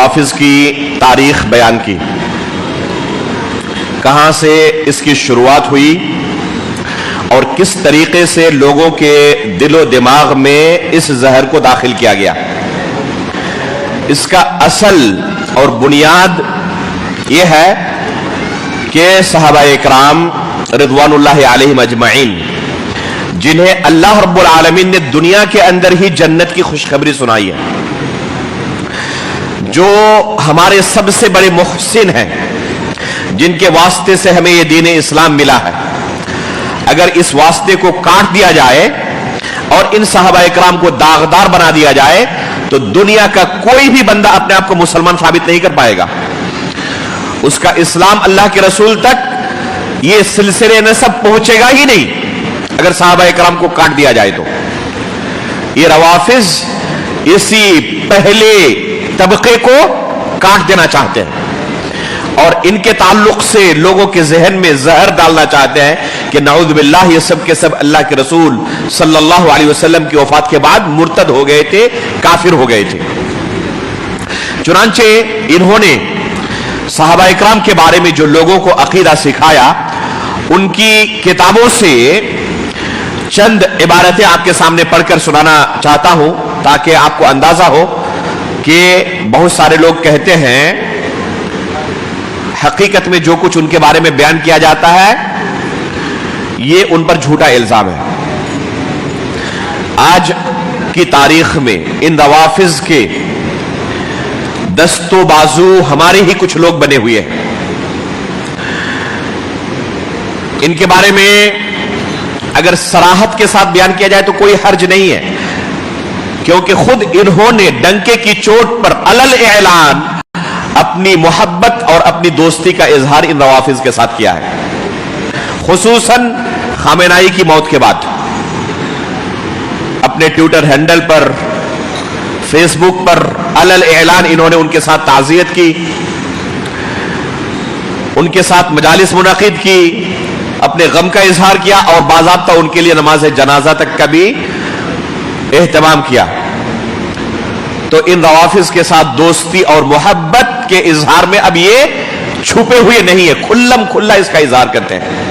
रवाफिज की तारीख बयान की, कहां से इसकी शुरुआत हुई और किस तरीके से लोगों के दिलो दिमाग में इस जहर को दाखिल किया गया। इसका असल और बुनियाद यह है कि सहाबाए इकराम रिदवानुल्लाहि अलैहिम अजमईन, जिन्हें अल्लाह रब्बुल आलमीन ने दुनिया के अंदर ही जन्नत की खुशखबरी सुनाई है, जो हमारे सबसे बड़े मुहसिन हैं, जिनके वास्ते से हमें यह दीन इस्लाम मिला है, अगर इस वास्ते को काट दिया जाए और इन सहाबाए इकराम को दागदार बना दिया जाए तो दुनिया का कोई भी बंदा अपने आप को मुसलमान साबित नहीं कर पाएगा। उसका इस्लाम अल्लाह के रसूल तक ये सिलसिले नसब पहुंचेगा ही नहीं अगर सहाबाए इकराम को काट दिया जाए। तो ये रवाफिज इसी पहले तबके को काट देना चाहते हैं और इनके ताल्लुक से लोगों के जहन में जहर डालना चाहते हैं कि नाउज़ बिल्लाह ये सब के सब अल्लाह के रसूल सल्लल्लाहु अलैहि वसल्लम की वफात के बाद मुर्तद हो गए थे, काफिर हो गए थे। चुनांचे इन्होंने सहाबा इकराम के बारे में जो लोगों को अकीदा सिखाया, उनकी किताबों से चंद इबारतें आपके सामने पढ़कर सुनाना चाहता हूं ताकि आपको अंदाजा हो कि बहुत सारे लोग कहते हैं हकीकत में जो कुछ उनके बारे में बयान किया जाता है ये उन पर झूठा इल्जाम है। आज की तारीख में इन रवाफिज के दस्तो बाजू हमारे ही कुछ लोग बने हुए हैं। इनके बारे में अगर सराहत के साथ बयान किया जाए तो कोई हर्ज नहीं है, क्योंकि खुद इन्होंने डंके की चोट पर अलल ऐलान अपनी मोहब्बत और अपनी दोस्ती का इजहार इन रवाफिज के साथ किया है, खुसूसन खामेनाई की मौत के बाद। अपने ट्विटर हैंडल पर, फेसबुक पर अलल ऐलान इन्होंने उनके साथ ताज़ियत की, उनके साथ मजालिस मुनाकिद की, अपने गम का इजहार किया और बाज़ाब्ता उनके लिए नमाज जनाजा तक का भी एहतमाम किया। तो इन रवाफिज के साथ दोस्ती और मोहब्बत के इजहार में अब ये छुपे हुए नहीं है, खुल्लम खुल्ला इसका इजहार करते हैं।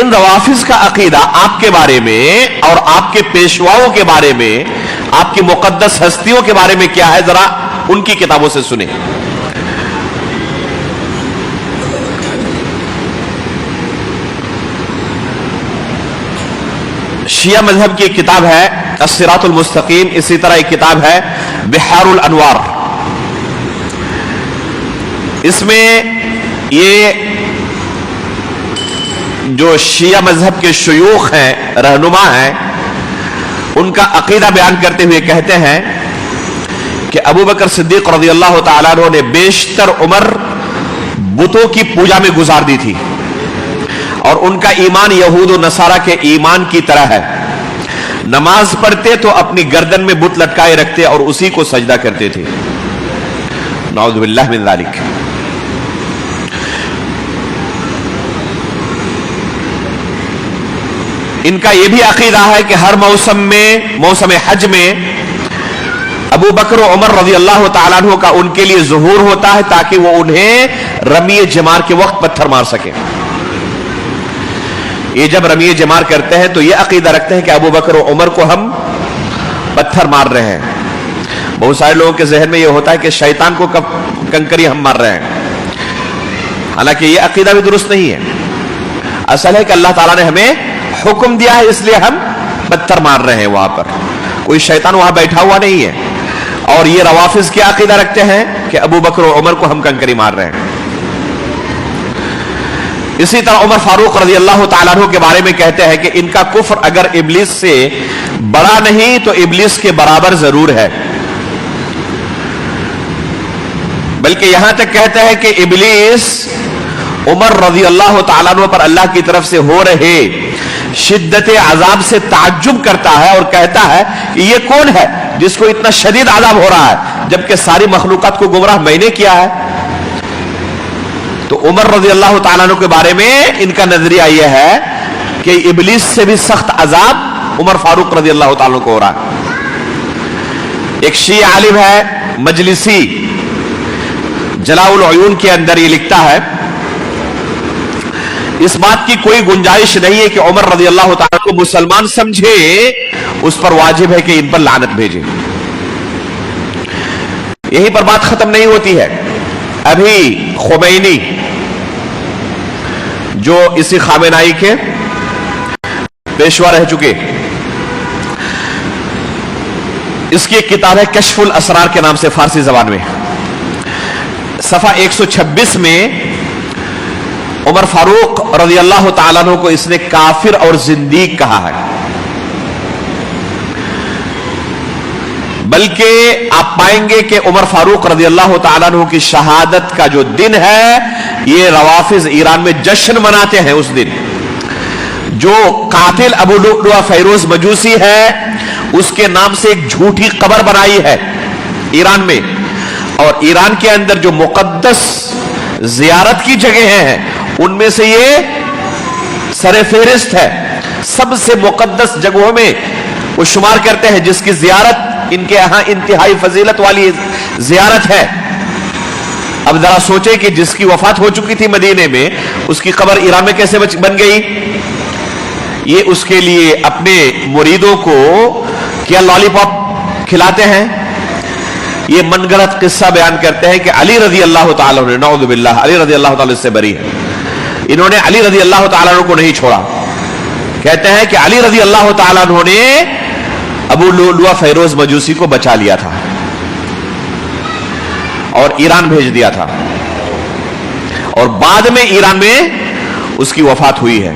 इन रवाफिज का अकीदा आपके बारे में और आपके पेशवाओं के बारे में, आपकी मुकद्दस हस्तियों के बारे में क्या है, जरा उनकी किताबों से सुने। शिया मजहब की एक किताब है अस्सिरातुल मुस्तकीम, इसी तरह एक किताब है बिहारुल अनवार। इसमें ये जो शिया मजहब के शयूख हैं, रहनुमा हैं, उनका अकीदा बयान करते हुए कहते हैं कि अबू बकर सिद्दीक रज़ियल्लाहु ताला अन्हु ने बेशतर उम्र बुतों की पूजा में गुजार दी थी और उनका ईमान यहूद और नसारा के ईमान की तरह है। नमाज पढ़ते तो अपनी गर्दन में बुत लटकाए रखते और उसी को सजदा करते थे। नाउज़ु बिल्लाह मिन ज़ालिक। इनका यह भी अकीदा है कि हर मौसम में, मौसम हज में अबू बकर और उमर रज़ियल्लाहु ताला अन्हु का उनके लिए ज़ुहूर होता है ताकि वो उन्हें रमी जमार के वक्त पत्थर मार सके। ये जब रमी जमार करते हैं तो ये अकीदा रखते हैं कि अबू बकर और उमर को हम पत्थर मार रहे हैं। बहुत सारे लोगों के जहन में ये होता है कि शैतान को कंकरी हम मार रहे हैं, हालांकि ये अकीदा भी दुरुस्त नहीं है। असल है कि अल्लाह ताला ने हमें हुक्म दिया है, इसलिए हम पत्थर मार रहे हैं। वहां पर कोई शैतान वहां बैठा हुआ नहीं है। और ये रवाफिज क्या अकीदा रखते हैं कि अबू बकर और उमर को हम कंकरी मार रहे हैं। इसी तरह उमर फारूक रज़ियल्लाहु ताला अन्हु के बारे में कहते हैं कि इनका कुफ्र अगर इब्लिस से बड़ा नहीं तो इब्लिस के बराबर जरूर है। बल्कि यहां तक कहते हैं कि इब्लिस उमर रज़ियल्लाहु ताला अन्हु पर अल्लाह की तरफ से हो रहे शिद्दत अजाब से ताज्जुब करता है और कहता है कि ये कौन है जिसको इतना शदीद अजाब हो रहा है, जबकि सारी मखलूकात को गुमराह मैंने किया है। तो उमर रज़ियल्लाहु ताला अन्हु के बारे में इनका नजरिया यह है कि इब्लिस से भी सख्त अजाब उमर फारूक रज़ियल्लाहु ताला अन्हु को हो रहा है। एक शिया आलिम है मजलिसी जलाउल उयून के अंदर ये लिखता है, इस बात की कोई गुंजाइश नहीं है कि उमर रजी अल्लाह तआला को मुसलमान समझे, उस पर वाजिब है कि इन पर लानत भेजे। यहीं पर बात खत्म नहीं होती है। अभी खुमैनी जो इसी खामेनाई के पेशवा रह चुके, इसकी एक किताब है कश्फुल असरार के नाम से, फारसी जबान में, सफा 126 में उमर फारूक रज़ी अल्लाह तआला अन्हु को इसने काफिर और जिंदीक कहा है। बल्कि आप पाएंगे कि उमर फारूक रज़ी अल्लाह तआला अन्हु की शहादत का जो दिन है, ये रवाफिज ईरान में जश्न मनाते हैं उस दिन। जो कातिल अबू लुअलुआ फैरोज मजूसी है, उसके नाम से एक झूठी कब्र बनाई है ईरान में, और ईरान के अंदर जो मुकद्दस जियारत की जगह हैं उनमें से ये सरे फेरिस्त है। सबसे मुकद्दस जगहों में वो शुमार करते हैं, जिसकी जियारत इनके यहां इंतहाई फजीलत वाली जियारत है। अब जरा सोचे कि जिसकी वफात हो चुकी थी मदीने में, उसकी कब्र ईरान में कैसे बन गई। ये उसके लिए अपने मुरीदों को क्या लॉलीपॉप खिलाते हैं। ये मनगढ़ंत किस्सा बयान करते हैं कि अली रजी अल्लाह तआला ने, नऊज़ु बिल्लाह, अली रजी अल्लाह तआला इससे बरी है, इन्होंने अली रजी अल्लाह तआला को नहीं छोड़ा। कहते हैं कि अली रजी अल्लाह तआला ने अबू लुअलुआ फैरोज मजूसी को बचा लिया था और ईरान भेज दिया था, और बाद में ईरान में उसकी वफात हुई है,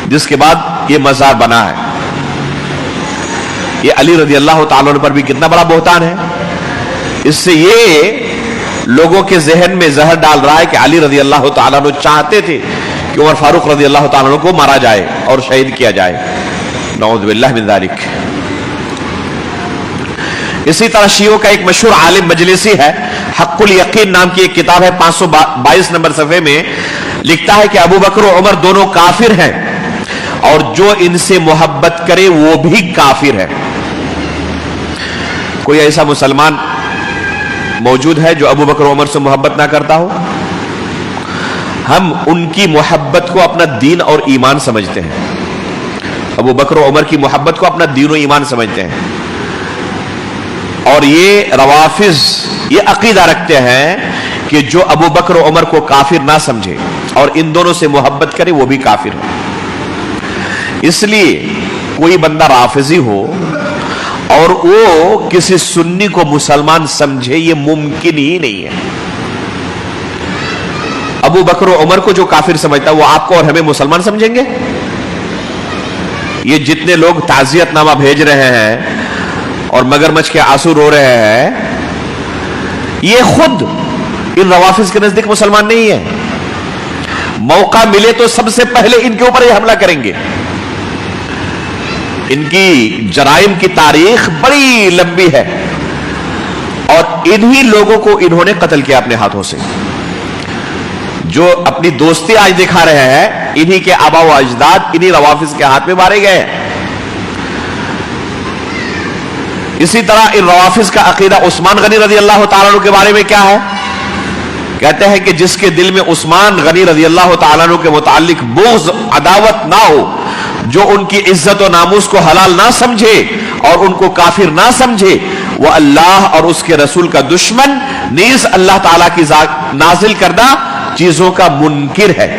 जिसके बाद ये मजार बना है। ये अली रजी अल्लाह तआला पर भी कितना बड़ा बोहतान है। इससे ये लोगों के जहन में जहर डाल रहा है कि अली रजी अल्लाह तआला चाहते थे कि उमर फारूक रजी अल्लाह तआला को मारा जाए और शहीद किया जाए। नऊज़ु बिल्लाह मिन ज़ालिक। इसी तरह शियों का एक मशहूर आलिम मजलिसी है, हक्कुल यकीन नाम की एक किताब है, 522 नंबर सफे में लिखता है कि अबू बकर और उमर दोनों काफिर हैं, और जो इनसे मोहब्बत करे वो भी काफिर है। कोई ऐसा मुसलमान मौजूद है जो अबू बकर और उमर से मोहब्बत ना करता हो? हम उनकी मोहब्बत को अपना दीन और ईमान समझते हैं। अबू बकर और उमर की मोहब्बत को अपना दीन और ईमान समझते हैं, और ये रवाफिज ये अकीदा रखते हैं कि जो अबू बकर और उमर को काफिर ना समझे और इन दोनों से मोहब्बत करे वो भी काफिर है। इसलिए कोई बंदा राफिजी हो और वो किसी सुन्नी को मुसलमान समझे, ये मुमकिन ही नहीं है। अबू बकर और उमर को जो काफिर समझता है वो आपको और हमें मुसलमान समझेंगे? ये जितने लोग ताजियतनामा भेज रहे हैं और मगरमच्छ के आंसू रो रहे हैं, ये खुद इन रवाफिज के नजदीक मुसलमान नहीं है। मौका मिले तो सबसे पहले इनके ऊपर ये हमला करेंगे। इनकी जराइम की तारीख बड़ी लंबी है, और इन्हीं लोगों को इन्होंने कत्ल किया अपने हाथों से। जो अपनी दोस्ती आज दिखा रहे हैं, इन्हीं के आबा व अजदाद इन्हीं रवाफिज के हाथ में मारे गए हैं। इसी तरह इन रवाफिज का अकीदा उस्मान गनी रजी अल्लाह तआला अन्हु के बारे में क्या है? कहते हैं कि जिसके दिल में उस्मान गनी रजी अल्लाह तआला अन्हु के मुताल्लिक बुग़्ज़, अदावत ना हो, जो उनकी इज्जत और नामूस को हलाल ना समझे और उनको काफिर ना समझे, वह अल्लाह और उसके रसूल का दुश्मन, नीज़ अल्लाह ताला की नाजिल करदा चीजों का मुनकिर है।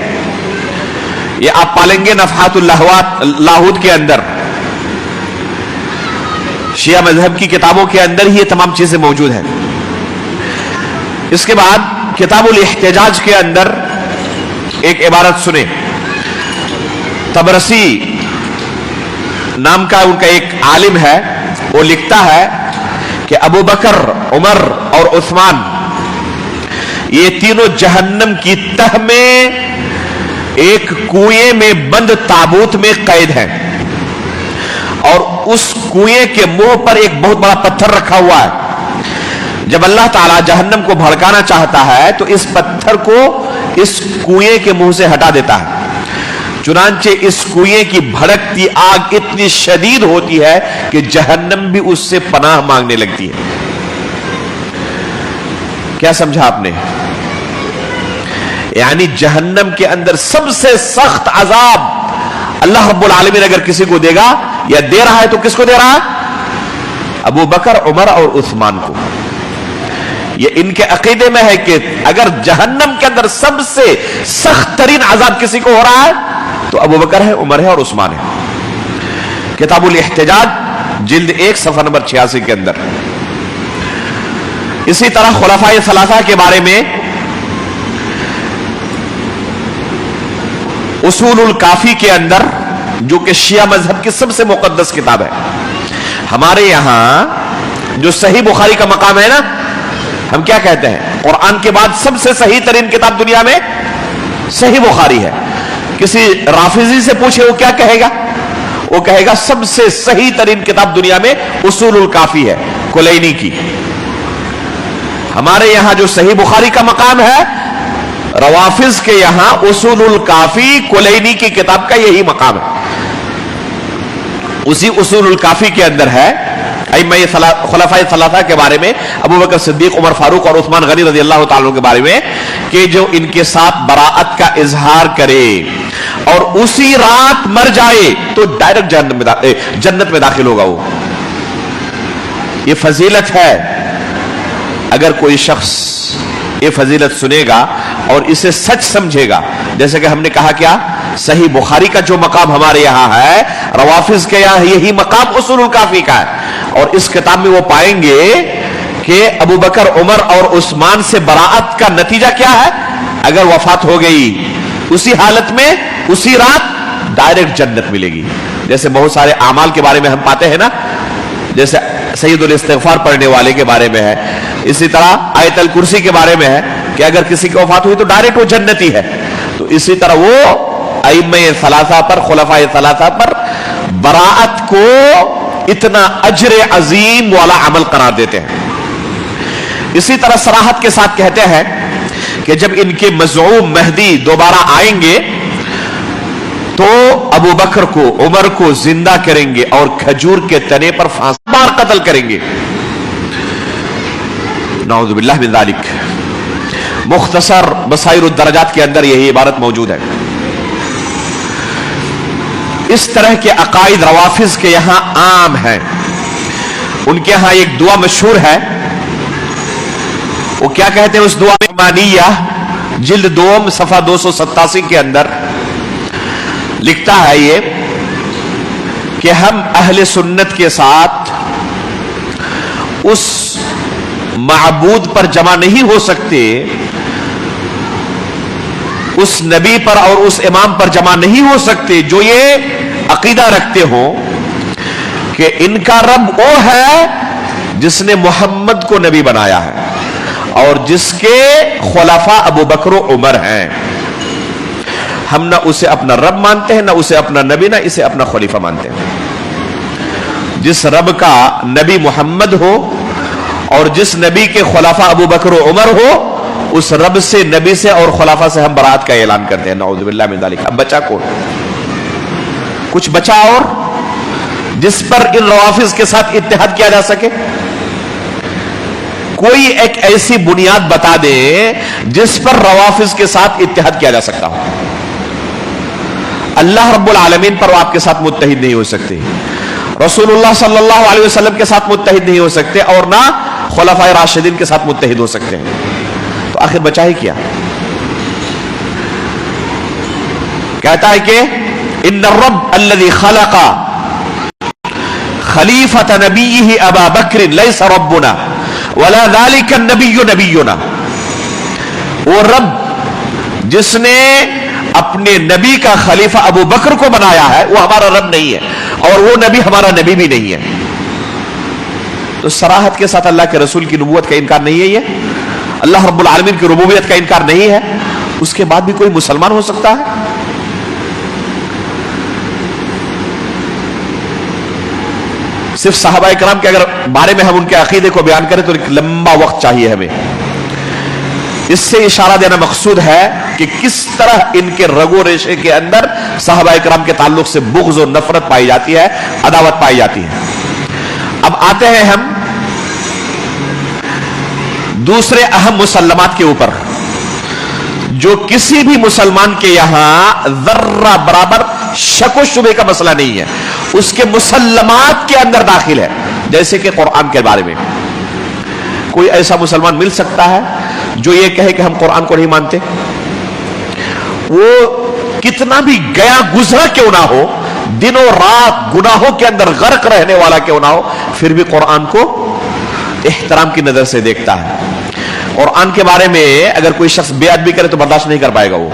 ये आप पालेंगे नफ़हातुल लाहूत के अंदर, शिया मजहब की किताबों के अंदर ही ये तमाम चीजें मौजूद हैं। इसके बाद किताबुल इहतिजाज के अंदर एक इबारत सुने। तबरसी नाम का उनका एक आलिम है, वो लिखता है कि अबू बकर, उमर और उस्मान ये तीनों जहन्नम की तह में एक कुएं में बंद ताबूत में कैद हैं, और उस कुएं के मुंह पर एक बहुत बड़ा पत्थर रखा हुआ है। जब अल्लाह ताला जहन्नम को भड़काना चाहता है तो इस पत्थर को इस कुएं के मुंह से हटा देता है। चुनांचे इस कुएं की भड़कती आग इतनी शदीद होती है कि जहन्नम भी उससे पनाह मांगने लगती है। کیا سمجھا آپ نے؟ یعنی جہنم کے اندر سب سے سخت عذاب اللہ رب العالمین اگر کسی کو دے گا یا دے رہا ہے تو کس کو دے رہا ہے؟ ابو بکر، عمر اور عثمان کو. یہ ان کے عقیدے میں ہے کہ اگر جہنم کے اندر سب سے سخت ترین عذاب کسی کو ہو رہا ہے تو ابو بکر ہے، عمر ہے اور عثمان ہے. کتاب الاحتجاج جلد 1 صفحہ نمبر 86 کے اندر. اسی طرح خلفائے ثلاثہ کے بارے میں اصول الکافی کے اندر، جو کہ شیعہ مذہب کی سب سے مقدس کتاب ہے، ہمارے یہاں جو صحیح بخاری کا مقام ہے نا، ہم کیا کہتے ہیں؟ قرآن کے بعد سب سے صحیح ترین کتاب دنیا میں صحیح بخاری ہے. کسی رافضی سے پوچھے وہ کیا کہے گا؟ وہ کہے گا سب سے صحیح ترین کتاب دنیا میں اصول الکافی ہے، کلینی کی. ہمارے یہاں جو صحیح بخاری کا مقام ہے، روافض کے یہاں اصول الکافی کلینی کی کتاب کا یہی مقام ہے. اسی اصول الکافی کے اندر ہے ائمہ خلفائے ثلاثہ کے بارے میں، ابو بکر صدیق، عمر فاروق اور عثمان غنی رضی اللہ تعالیٰ کے بارے میں، کہ جو ان کے ساتھ براءت کا اظہار کرے اور اسی رات مر جائے تو ڈائریکٹ جنت میں داخل ہوگا. وہ یہ فضیلت ہے. اگر کوئی شخص یہ فضیلت سنے گا اور اسے سچ سمجھے گا، جیسے کہ ہم نے کہا کیا، صحیح بخاری کا جو مقام ہمارے یہاں ہے، روافض کے یہاں یہی مقام اصول الکافی کا ہے. اور اس کتاب میں وہ پائیں گے کہ ابو بکر، عمر اور عثمان سے براءت کا نتیجہ کیا ہے؟ اگر وفات ہو گئی اسی حالت میں اسی رات ڈائریکٹ جنت ملے گی. جیسے بہت سارے اعمال کے بارے میں ہم پاتے ہیں نا، جیسے سید الاستغفار پڑھنے والے کے بارے میں ہے، اسی طرح آیت الکرسی کے بارے میں ہے کہ اگر کسی کی وفات ہوئی تو ڈائریکٹ وہ جنتی ہے. تو اسی طرح وہ ائمہ ثلاثہ پر، خلفائے ثلاثہ پر براءت کو اتنا اجر عظیم والا عمل قرار دیتے ہیں. اسی طرح صراحت کے ساتھ کہتے ہیں کہ جب ان کے مزعوم مہدی دوبارہ آئیں گے تو ابو بکر کو، عمر کو زندہ کریں گے اور کھجور کے تنے پر پھانسی مار قتل کریں گے. نعوذ باللہ من ذالک. مختصر بصائر الدرجات کے اندر یہی عبارت موجود ہے. اس طرح کے عقائد روافض کے یہاں عام ہیں. ان کے یہاں ایک دعا مشہور ہے، وہ کیا کہتے ہیں اس دعا میں؟ مانیہ جلد 2 صفحہ 287 کے اندر لکھتا ہے یہ کہ ہم اہل سنت کے ساتھ اس معبود پر جمع نہیں ہو سکتے، اس نبی پر اور اس امام پر جمع نہیں ہو سکتے جو یہ عقیدہ رکھتے ہوں کہ ان کا رب وہ ہے جس نے محمد کو نبی بنایا ہے اور جس کے خلفاء ابو بکر و عمر ہیں. ہم نہ اسے اپنا رب مانتے ہیں، نہ اسے اپنا نبی، نہ اسے اپنا خلیفہ مانتے ہیں. جس رب کا نبی محمد ہو اور جس نبی کے خلفاء ابو بکر و عمر ہو، اس رب سے، نبی سے اور خلافہ سے ہم برات کا اعلان کرتے ہیں. نعوذ باللہ من ذالک. اب بچا کون؟ کچھ بچا اور جس پر ان روافض کے ساتھ اتحاد کیا جا سکے؟ کوئی ایک ایسی بنیاد بتا دے جس پر روافض کے ساتھ اتحاد کیا جا سکتا ہو. اللہ رب العالمین پر آپ کے ساتھ متحد نہیں ہو سکتے، رسول اللہ صلی اللہ علیہ وسلم کے ساتھ متحد نہیں ہو سکتے، اور نہ خلفائے راشدین کے ساتھ متحد ہو سکتے ہیں. تو آخر بچا ہی کیا؟ کہتا ہے کہ ان الرب الذي خلق خلیفۃ نبیہ ابا بکر لیس ربنا ولا ذلك النبی نبینا. وہ رب جس نے اپنے نبی کا خلیفہ ابو بکر کو بنایا ہے وہ ہمارا رب نہیں ہے اور وہ نبی ہمارا نبی بھی نہیں ہے. تو صراحت کے ساتھ اللہ کے رسول کی نبوت کا انکار نہیں ہے، یہ اللہ رب العالمین کی ربوبیت کا انکار نہیں ہے. اس کے بعد بھی کوئی مسلمان ہو سکتا ہے؟ صرف صحابہ کرام کے اگر بارے میں ہم ان کے عقیدے کو بیان کریں تو ایک لمبا وقت چاہیے ہمیں. اس سے اشارہ دینا مقصود ہے کہ کس طرح ان کے رگ و ریشے کے اندر صحابہ کرام کے تعلق سے بغض و نفرت پائی جاتی ہے، عداوت پائی جاتی ہے. اب آتے ہیں ہم दूसरे अहम मुसल्लमात के ऊपर जो किसी भी मुसलमान के यहां जर्रा बराबर शक व शुबे का मसला नहीं है, उसके मुसल्लमात के अंदर दाखिल है। जैसे कि कुरान के बारे में कोई ऐसा मुसलमान मिल सकता है जो ये कहे कि हम कुरान को नहीं मानते? वो कितना भी गया गुजरा क्यों ना हो, दिनों रात गुनाहों के अंदर गर्क रहने वाला क्यों ना हो, फिर भी कुरान को एहतराम की नजर से देखता है। कुरान के बारे में अगर कोई शख्स बेअदबी करे तो बर्दाश्त नहीं कर पाएगा वो।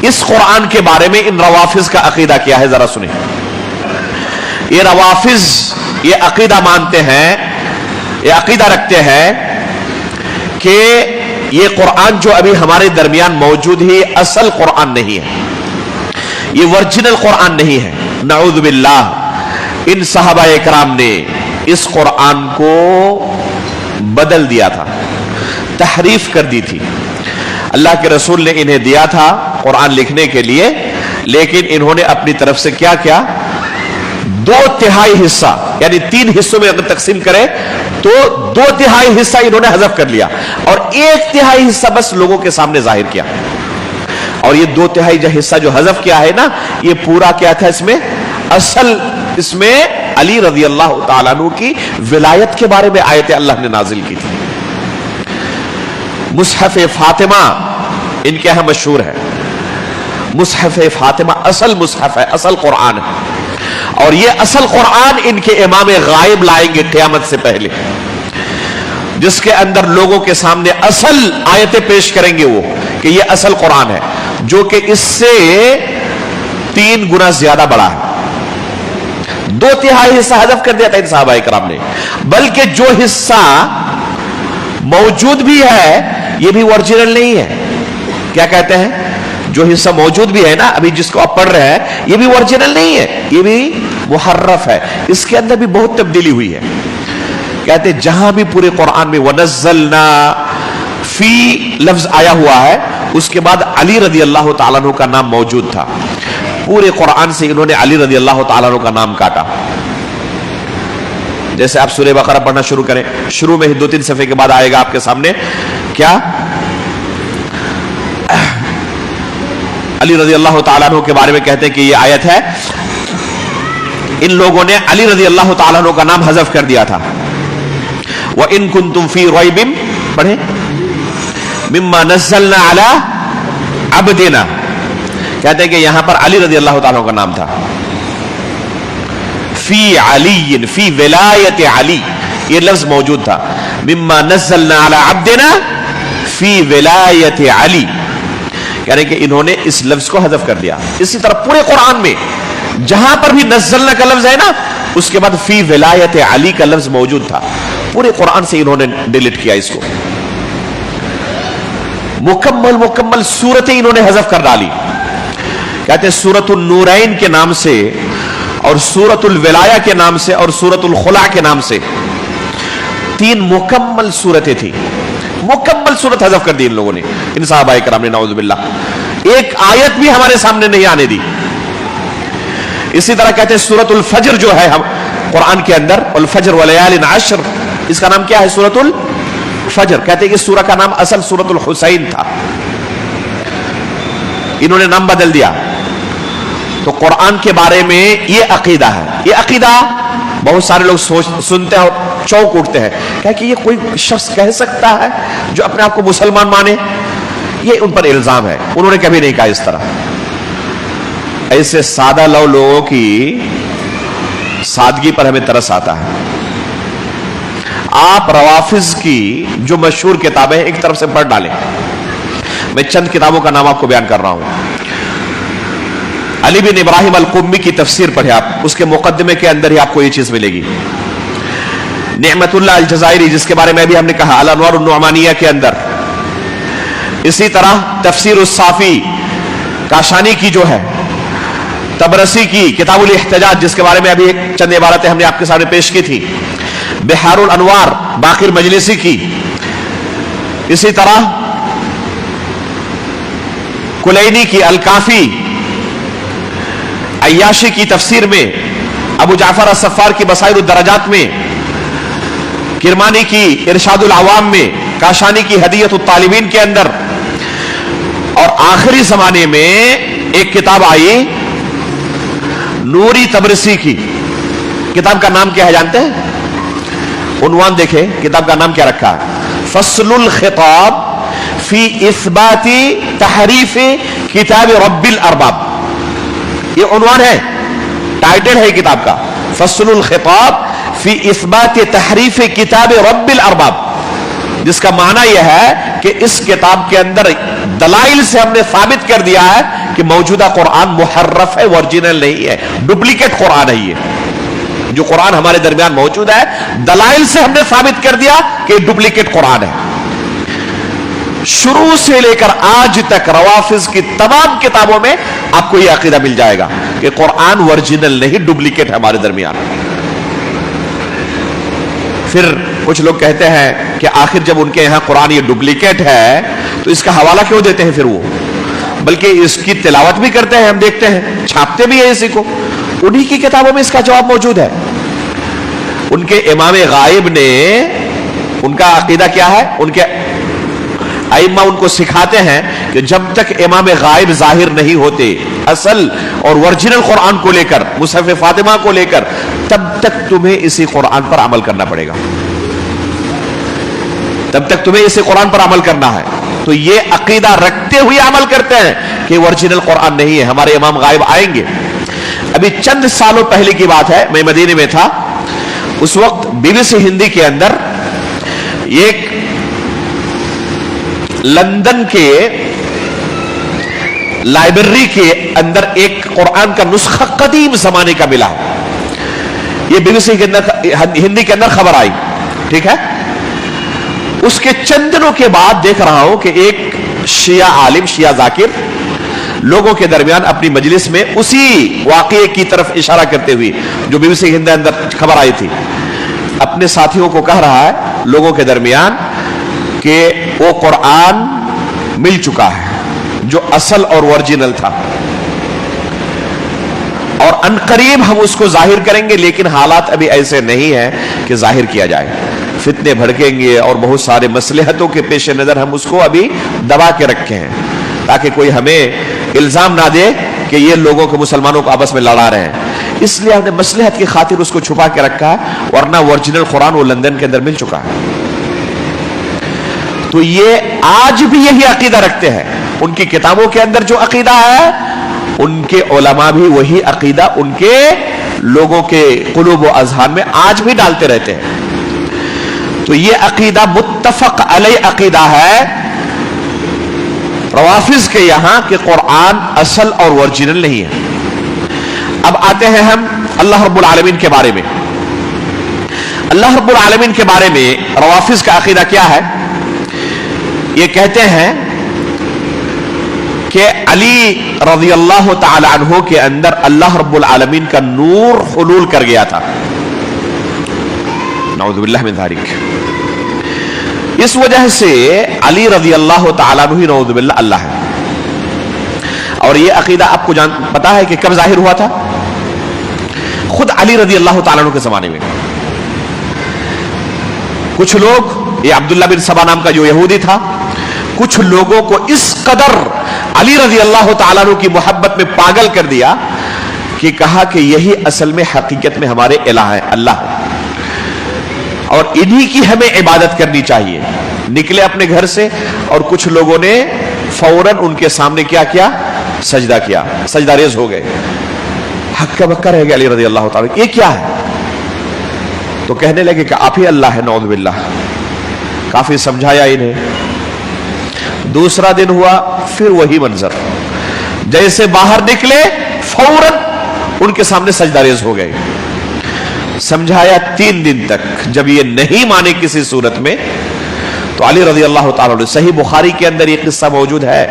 इस कुरान के बारे में इन रवाफिज का अकीदा क्या है, जरा सुनिए। ये रवाफिज ये अकीदा मानते हैं, ये अकीदा रखते हैं कि ये कुरान जो अभी हमारे दरमियान मौजूद है असल कुरान नहीं है, ये ओरिजिनल कुरान नहीं है। नऊज़ बिल्लाह, इन सहाबा इकराम ने इस कुरान को बदल दिया था, तहरीफ कर दी थी। अल्लाह के रसूल ने इन्हें दिया था कुरान लिखने के लिए, लेकिन इन्होंने अपनी तरफ से क्या किया, 2/3 हिस्सा, यानी 3 हिस्सों में अगर तकसीम करें तो 2/3 हिस्सा इन्होंने हज़फ कर लिया और 1/3 हिस्सा बस लोगों के सामने जाहिर किया। और ये 2/3 हिस्सा जो हज़फ किया है ना, ये पूरा क्या था, इसमें असल इसमें अली रज़ी अल्लाह तआला अन्हु की विलायत के बारे में आयतें अल्लाह ने नाजिल की थी। मुसहफ़ फातिमा इनके यहां मशहूर है। मुसहफ़ फातिमा असल मुसहफ़ है, असल कुरान है। और ये असल कुरान इनके इमाम गायब लाएंगे क़यामत से पहले, जिसके अंदर लोगों के सामने असल आयतें पेश करेंगे वो, कि ये असल कुरान है, जो कि इससे 3 गुना ज्यादा बड़ा है। 2/3 हिस्सा हज़फ कर दिया था इन सहाबा इकराम ने, बल्कि जो हिस्सा मौजूद भी है ये भी ओरिजिनल नहीं है। क्या कहते हैं, जो हिस्सा मौजूद भी है ना अभी जिसको आप पढ़ रहे हैं, ये भी ओरिजिनल नहीं है, ये भी मुहर्रफ है, इसके अंदर भी बहुत तब्दीली हुई है। कहते हैं जहां भी पूरे कुरान में वनज़्ज़लना फी लफ्ज आया हुआ है, उसके बाद अली रज़ी अल्लाह तआला अन्हु का नाम मौजूद था। पूरे कुरान से इन्होंने अली रज़ी अल्लाह तआला अन्हु का नाम काटा। जैसे आप सूरह बकरा पढ़ना शुरू करें, शुरू में ही 2-3 सफ़े के बाद आएगा आपके सामने क्या, अली रज़ी अल्लाह तआला अन्हु के बारे में कहते हैं कि ये आयत है, इन लोगों ने अली रज़ी अल्लाह तआला अन्हु का नाम हज़फ कर दिया था। व इन कुंतुम फी रैबिम, पढ़े, मिम्मा नज़्ज़लना अला अब्दिना, कहते हैं कि यहां पर अली रज़ी अल्लाह तआला अन्हु का नाम था। फी अली, फी विलायत अली, ये लफ्ज मौजूद था। मिम्मा नज़्ज़लना अला अब्दिना फी विलायत अली, यानी कि इन्होंने इस लफ्ज को हज़फ कर दिया। इसी तरह पूरे कुरान में जहां पर भी नज़्ज़लना का लफ्ज है ना, उसके बाद फी विलायत अली का लफ्ज मौजूद था। पूरे कुरान से इन्होंने डिलीट किया इसको। मुकम्मल सूरतें इन्होंने हज़फ कर डाली। कहते हैं सूरतुल नूरैन के नाम से और सूरतुल विलाया के नाम से और सूरतुल खुला के नाम से 3 मुकम्मल सूरतें थी, मुकम्मल सूरत हज़फ कर दी इन लोगों ने, इन सहाबा इकराम ने, नाउज़ु बिल्लाह। एक आयत भी हमारे सामने नहीं आने दी। इसी तरह कहते हैं सूरतुल फज्र जो है हम कुरान के अंदर, वल फज्र व लयालिन अश्र, इसका नाम क्या है, सूरतुल फज्र। कहते हैं कि सूरह का नाम असल सूरतुल हुसैन था, इन्होंने नाम बदल दिया। तो कुरान के बारे में ये अकीदा है। ये अकीदा बहुत सारे लोग सुनते हैं और चौंक उठते हैं, क्या कि ये कोई शख्स कह सकता है जो अपने आप को मुसलमान माने? ये उन पर इल्जाम है, उन्होंने कभी नहीं कहा इस तरह। ऐसे सादा लव लोगों की सादगी पर हमें तरस आता है। आप रवाफिज की जो मशहूर किताबें एक तरफ से पढ़ डालें। मैं चंद किताबों का नाम आपको बयान कर रहा हूं। अली बिन इब्राहिम अल-कुम्मी की तफसीर पढ़े आप, उसके मुकद्दमे के अंदर ही आपको ये चीज मिलेगी। निअमतुल्लाह अल-जज़ायरी, जिसके बारे में अभी हमने कहा, अल-अनवार अन-नुअमानिया के अंदर। इसी तरह तफसीर उस-साफी काशानी की जो है, तबरसी की किताबुल इहतिजाज, जिसके बारे में अभी चंद इबारतें हमने आपके सामने पेश की थी, बिहारुल अनवार बाकिर मजलिसी की। इसी तरह कुलैनी की अल-काफी, अय्याशी की तफसीर में, अबू जाफर अस-सफ़ार की बसाइर उद-दरजात में, किरमानी की इरशादुल अवाम में, काशानी की हदीयतुत तालिबीन के अंदर, और आखिरी जमाने में एक किताब आई नूरी तबरसी की। किताब का नाम क्या है जानते हैं? उन्वान देखे, किताब का नाम क्या रखा है? फस्लुल खिताब फी इस्बाती तहरीफ किताब रब्बिल अरबाब। ये उन्वान है, टाइटल है किताब का, फस्लुल खिताब फी इस्बाती तहरीफ किताब रब्बिल अरबाब, जिसका माना यह है कि इस किताब के अंदर दलाइल से हमने साबित कर दिया है कि मौजूदा कुरान मुहर्रफ है, ओरिजिनल नहीं है, डुप्लीकेट कुरान है। ये जो कुरान हमारे दरमियान मौजूद है, दलाइल से हमने साबित कर दिया कि डुप्लीकेट कुरान है। शुरू से लेकर आज तक रवाफिज की तमाम किताबों में आपको यह अकीदा मिल जाएगा कि कुरान ओरिजिनल नहीं, डुप्लीकेट है हमारे दरमियान। फिर कुछ लोग कहते हैं कि आखिर जब उनके यहां कुरान ये डुप्लीकेट है तो इसका हवाला क्यों देते हैं फिर वो, बल्कि इसकी तिलावत भी करते हैं, हम देखते हैं, छापते भी है इसी को। उन्हीं की किताबों में इसका जवाब मौजूद है। उनके इमाम गायब ने, उनका अकीदा क्या है, उनके आइम्मा उनको सिखाते हैं कि जब तक इमाम गायब जाहिर नहीं होते असल और ओरिजिनल कुरान को लेकर, मुसहफ फातिमा को लेकर, तब तक तुम्हें इसी कुरान पर अमल करना पड़ेगा, तब तक तुम्हें इसी कुरान पर अमल करना है। तो ये अकीदा रखते हुए अमल करते हैं कि ओरिजिनल कुरान नहीं है, हमारे इमाम गायब आएंगे। अभी चंद सालों पहले की बात है, मैं मदीने में था, उस वक्त बीबीसी हिंदी के अंदर एक लंदन के लाइब्रेरी के अंदर एक कुरान का नुस्खा कदीम जमाने का मिला। ये बीबीसी के अंदर हिंदी के अंदर खबर आई, ठीक है। उसके चंद दिनों के बाद देख रहा हूं कि एक शिया आलिम, शिया जाकिर, लोगों के दरमियान अपनी मजलिस में उसी वाकये की तरफ इशारा करते हुए जो बीबीसी हिंदी के अंदर खबर आई थी, अपने साथियों को कह रहा है लोगों के दरमियान कि वो कुरान मिल चुका है जो असल और ओरिजिनल था, और अनकरीब हम उसको जाहिर करेंगे, लेकिन हालात अभी ऐसे नहीं है कि जाहिर किया जाए। फितने भड़केंगे और बहुत सारे मसलहतों के पेश नजर हम उसको अभी दबा के रखे हैं ताकि कोई हमें इल्जाम ना दे कि ये लोगों को, मुसलमानों को आपस में लड़ा रहे हैं। इसलिए हमने मसलहत की खातिर उसको छुपा के रखा है, वरना ओरिजिनल कुरान वो लंदन के अंदर मिल चुका है। तो ये आज भी यही अकीदा रखते हैं, उनकी किताबों के अंदर जो अकीदा है, उनके उलमा भी वही अकीदा उनके लोगों के कुलूब व अज़हान में आज भी डालते रहते हैं। तो ये अकीदा मुत्तफक अलैह अकीदा है रवाफिज के यहां कि कुरान असल और ओरिजिनल नहीं है। अब आते हैं हम अल्लाह रब्बुल आलमीन के बारे में। अल्लाह रब्बुल आलमीन के बारे में रवाफिज का अकीदा क्या है? ये कहते हैं कि अली रज़ी अल्लाह तआला अन्हु के अंदर अल्लाह रब्बुल आलमीन का नूर हुलूल कर गया था। नऊज़ुबिल्लाह मिन ज़ालिक। इस वजह से अली रज़ी अल्लाह तआला अन्हु नऊज़ुबिल्लाह अल्लाह है। और ये अकीदा आपको पता है कि कब जाहिर हुआ था? खुद अली रज़ी अल्लाह तआला अन्हु के जमाने में कुछ लोग, ये अब्दुल्लाह बिन सबा नाम का जो यहूदी था, कुछ लोगों को इस कदर अली रज़ी अल्लाह तआला अन्हु की मोहब्बत में पागल कर दिया कि कहा कि यही असल में हकीकत में हमारे इलाह है, अल्लाह है, और इन्हीं की हमें इबादत करनी चाहिए। निकले अपने घर से और कुछ लोगों ने फौरन उनके सामने क्या किया? सजदा किया, सजदा रेज हो गए, हक्का बक्का रह गया अली रज़ी अल्लाह तआला, ये क्या है? तो कहने लगे कि आप ही अल्लाह है, नऊज़ बिल्लाह। काफी समझाया इन्हें। दूसरा दिन हुआ, फिर वही मंजर, जैसे बाहर निकले फौरन उनके सामने सजदा रेज हो गए। समझाया 3 दिन तक, जब ये नहीं माने किसी सूरत में, तो अली रज़ी अल्लाह तआला अन्हु, सही बुखारी के अंदर ये किस्सा मौजूद है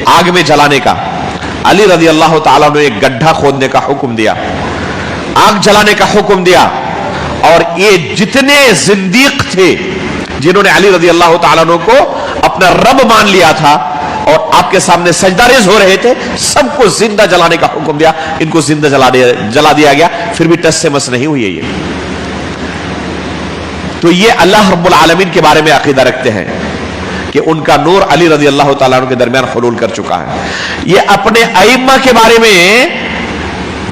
आग में जलाने का। अली रज़ी अल्लाह तआला अन्हु एक गड्ढा खोदने का हुक्म दिया, आग जलाने का हुक्म दिया, और ये जितने जिंदीक थे जिन्होंने अली रज़ी अल्लाह तआला अन्हु को अपना रब मान लिया था और आपके सामने सजदारेज हो रहे थे, सबको जिंदा जलाने का हुक्म दिया। इनको जिंदा जला दिया गया, फिर भी टस से मस नहीं हुई है ये। تو یہ اللہ رب العالمین کے بارے میں عقیدہ رکھتے ہیں کہ ان کا نور علی رضی اللہ تعالیٰ عنہ کے درمیان حلول کر چکا ہے. یہ اپنے ائمہ کے بارے میں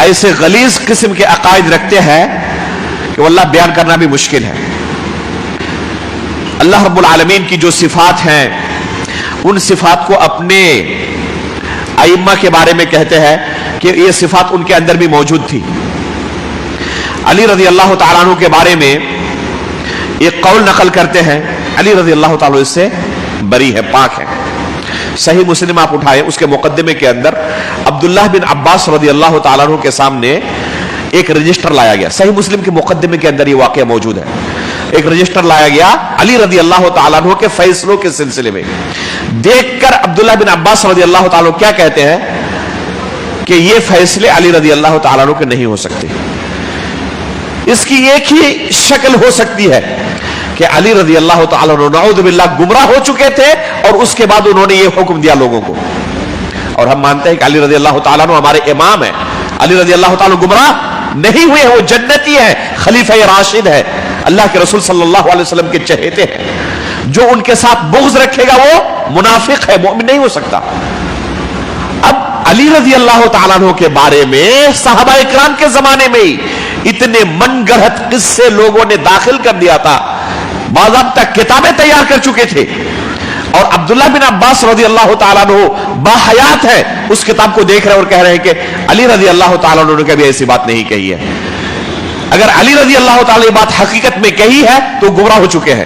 ایسے غلیظ قسم کے عقائد رکھتے ہیں کہ واللہ بیان کرنا بھی مشکل ہے. اللہ رب العالمین کی جو صفات ہیں ان صفات کو اپنے ائمہ کے بارے میں کہتے ہیں کہ یہ صفات ان کے اندر بھی موجود تھی. علی رضی اللہ تعالیٰ عنہ کے بارے میں ایک قول نقل کرتے ہیں, علی رضی اللہ تعالیٰ عنہ اس سے بری ہے, پاک ہے. صحیح مسلم آپ اٹھائے, اس کے مقدمے کے اندر عبداللہ بن عباس رضی اللہ تعالیٰ عنہ کے سامنے ایک رجسٹر لایا گیا. صحیح مسلم کے مقدمے کے اندر یہ واقعہ موجود ہے. ایک رجسٹر لایا گیا علی رضی اللہ تعالیٰ عنہ کے فیصلوں کے سلسلے میں. دیکھ کر عبداللہ بن عباس رضی اللہ تعالیٰ عنہ کیا کہتے ہیں کہ یہ فیصلے علی رضی اللہ تعالیٰ عنہ کے نہیں ہو سکتے. اس کی ایک ہی شکل ہو سکتی ہے کہ علی رضی اللہ تعالیٰ عنہ نعوذ باللہ گمراہ ہو چکے تھے اور اس کے بعد انہوں نے یہ حکم دیا لوگوں کو. اور ہم مانتے ہیں کہ علی رضی اللہ تعالیٰ عنہ ہمارے امام ہیں. علی رضی اللہ تعالیٰ عنہ گمراہ نہیں ہوئے, وہ جنتی ہے, خلیفہ راشد ہے, اللہ کے رسول صلی اللہ علیہ وسلم کے چہیتے ہیں. جو ان کے ساتھ بغض رکھے گا وہ منافق ہے, مومن نہیں ہو سکتا. اب علی رضی اللہ تعالیٰ عنہ کے بارے میں صحابہ اکرام کے زمانے میں ہی اتنے من گڑھت قصے لوگوں نے داخل کر دیا تھا, باضابطہ کتابیں تیار کر چکے تھے. اور عبداللہ بن عباس رضی اللہ تعالیٰ عنہ باحیات ہے, اس کتاب کو دیکھ رہے اور کہہ رہے ہیں کہ علی رضی اللہ تعالیٰ عنہ نے کبھی ایسی بات نہیں کہی ہے. اگر علی رضی اللہ تعالیٰ یہ بات حقیقت میں کہی ہے تو گمراہ ہو چکے ہیں.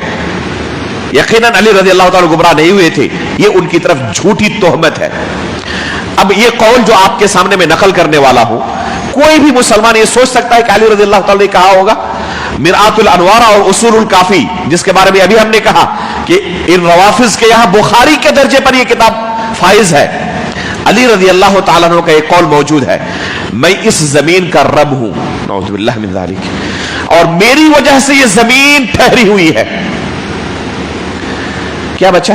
یقیناً علی رضی اللہ تعالیٰ گمراہ نہیں ہوئے تھے, یہ ان کی طرف جھوٹی تہمت ہے. اب یہ قول جو آپ کے سامنے میں نقل کرنے والا ہوں, کوئی بھی مسلمان یہ سوچ سکتا ہے کہ علی رضی اللہ تعالیٰ نے کہا ہوگا. مرآت الانوار اور اصول الکافی جس کے بارے میں ابھی ہم نے کہا کہ ان روافض کے یہاں بخاری کے درجے پر یہ کتاب فائز ہے. علی رضی اللہ تعالیٰ عنہ کا ایک قول موجود ہے, میں اس زمین کا رب ہوں, نعوذ باللہ من ذالک, اور میری وجہ سے یہ زمین ٹھہری ہوئی ہے. کیا بچا؟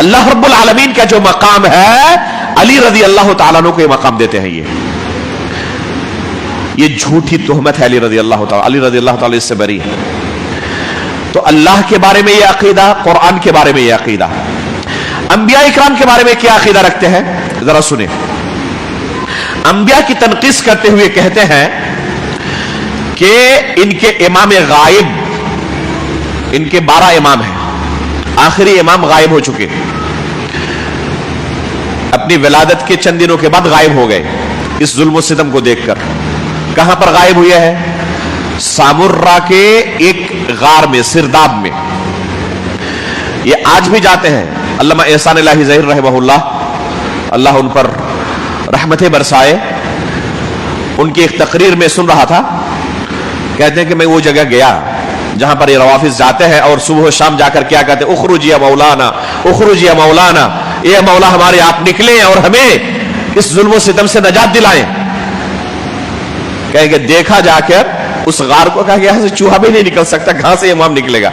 اللہ رب العالمین کا جو مقام ہے علی رضی اللہ تعالیٰ عنہ کو یہ مقام دیتے ہیں. یہ جھوٹی تہمت ہے علی رضی اللہ تعالیٰ. علی رضی اللہ تعالیٰ اس سے بری ہے. تو اللہ کے بارے میں یہ عقیدہ, قرآن کے بارے میں یہ عقیدہ, انبیاء اکرام کے بارے میں کیا عقیدہ رکھتے ہیں ذرا سنیں. انبیاء کی تنقیص کرتے ہوئے کہتے ہیں کہ ان کے امام غائب, ان کے 12 امام ہیں, آخری امام غائب ہو چکے, اپنی ولادت کے چند دنوں کے بعد غائب ہو گئے اس ظلم و ستم کو دیکھ کر. کہاں پر غائب ہوئے ہیں؟ سامرہ کے ایک غار میں, سرداب میں. یہ آج بھی جاتے ہیں. علامہ احسان الہی ظہیر رحمہ اللہ, اللہ ان پر رحمتیں برسائے, ان کی ایک تقریر میں سن رہا تھا, کہتے ہیں کہ میں وہ جگہ گیا جہاں پر یہ روافض جاتے ہیں اور صبح و شام جا کر کیا کہتے ہیں, اخرج یا مولانا, اخرج یا مولانا, اے مولا ہمارے آپ نکلیں اور ہمیں اس ظلم و ستم سے نجات دلائیں. کہیں کہ دیکھا جا کر اس غار کو, کہا کہ یہاں سے چوہا بھی نہیں نکل سکتا, کہاں سے امام نکلے گا.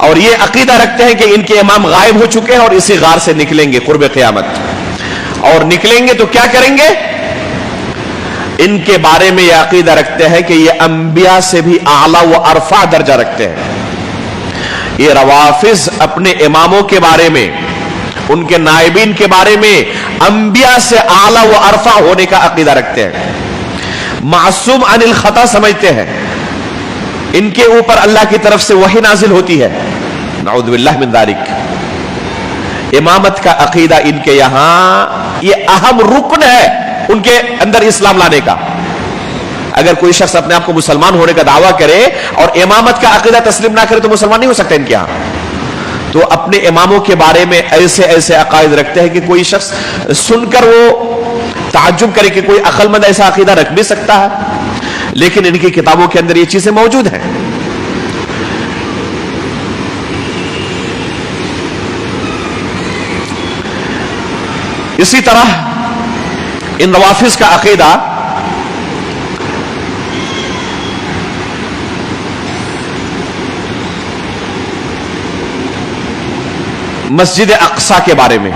اور یہ عقیدہ رکھتے ہیں کہ ان کے امام غائب ہو چکے ہیں اور اسی غار سے نکلیں گے قرب قیامت. اور نکلیں گے تو کیا کریں گے؟ ان کے بارے میں یہ عقیدہ رکھتے ہیں کہ یہ انبیاء سے بھی اعلیٰ و ارفع درجہ رکھتے ہیں. یہ روافض اپنے اماموں کے بارے میں, ان کے نائبین کے بارے میں انبیاء سے اعلیٰ و ارفع ہونے کا عقیدہ رکھتے ہیں. معصوم عن الخطا سمجھتے ہیں. ان کے اوپر اللہ کی طرف سے وحی نازل ہوتی ہے, نعوذ باللہ من ذالک. امامت کا عقیدہ ان کے یہاں یہ اہم رکن ہے ان کے اندر اسلام لانے کا. اگر کوئی شخص اپنے آپ کو مسلمان ہونے کا دعویٰ کرے اور امامت کا عقیدہ تسلیم نہ کرے تو مسلمان نہیں ہو سکتا ان کے یہاں. تو اپنے اماموں کے بارے میں ایسے ایسے عقائد رکھتے ہیں کہ کوئی شخص سن کر وہ تعجب کرے کہ کوئی عقل مند ایسا عقیدہ رکھ بھی سکتا ہے, لیکن ان کی کتابوں کے اندر یہ چیزیں موجود ہیں. اسی طرح ان روافض کا عقیدہ مسجد اقصی کے بارے میں.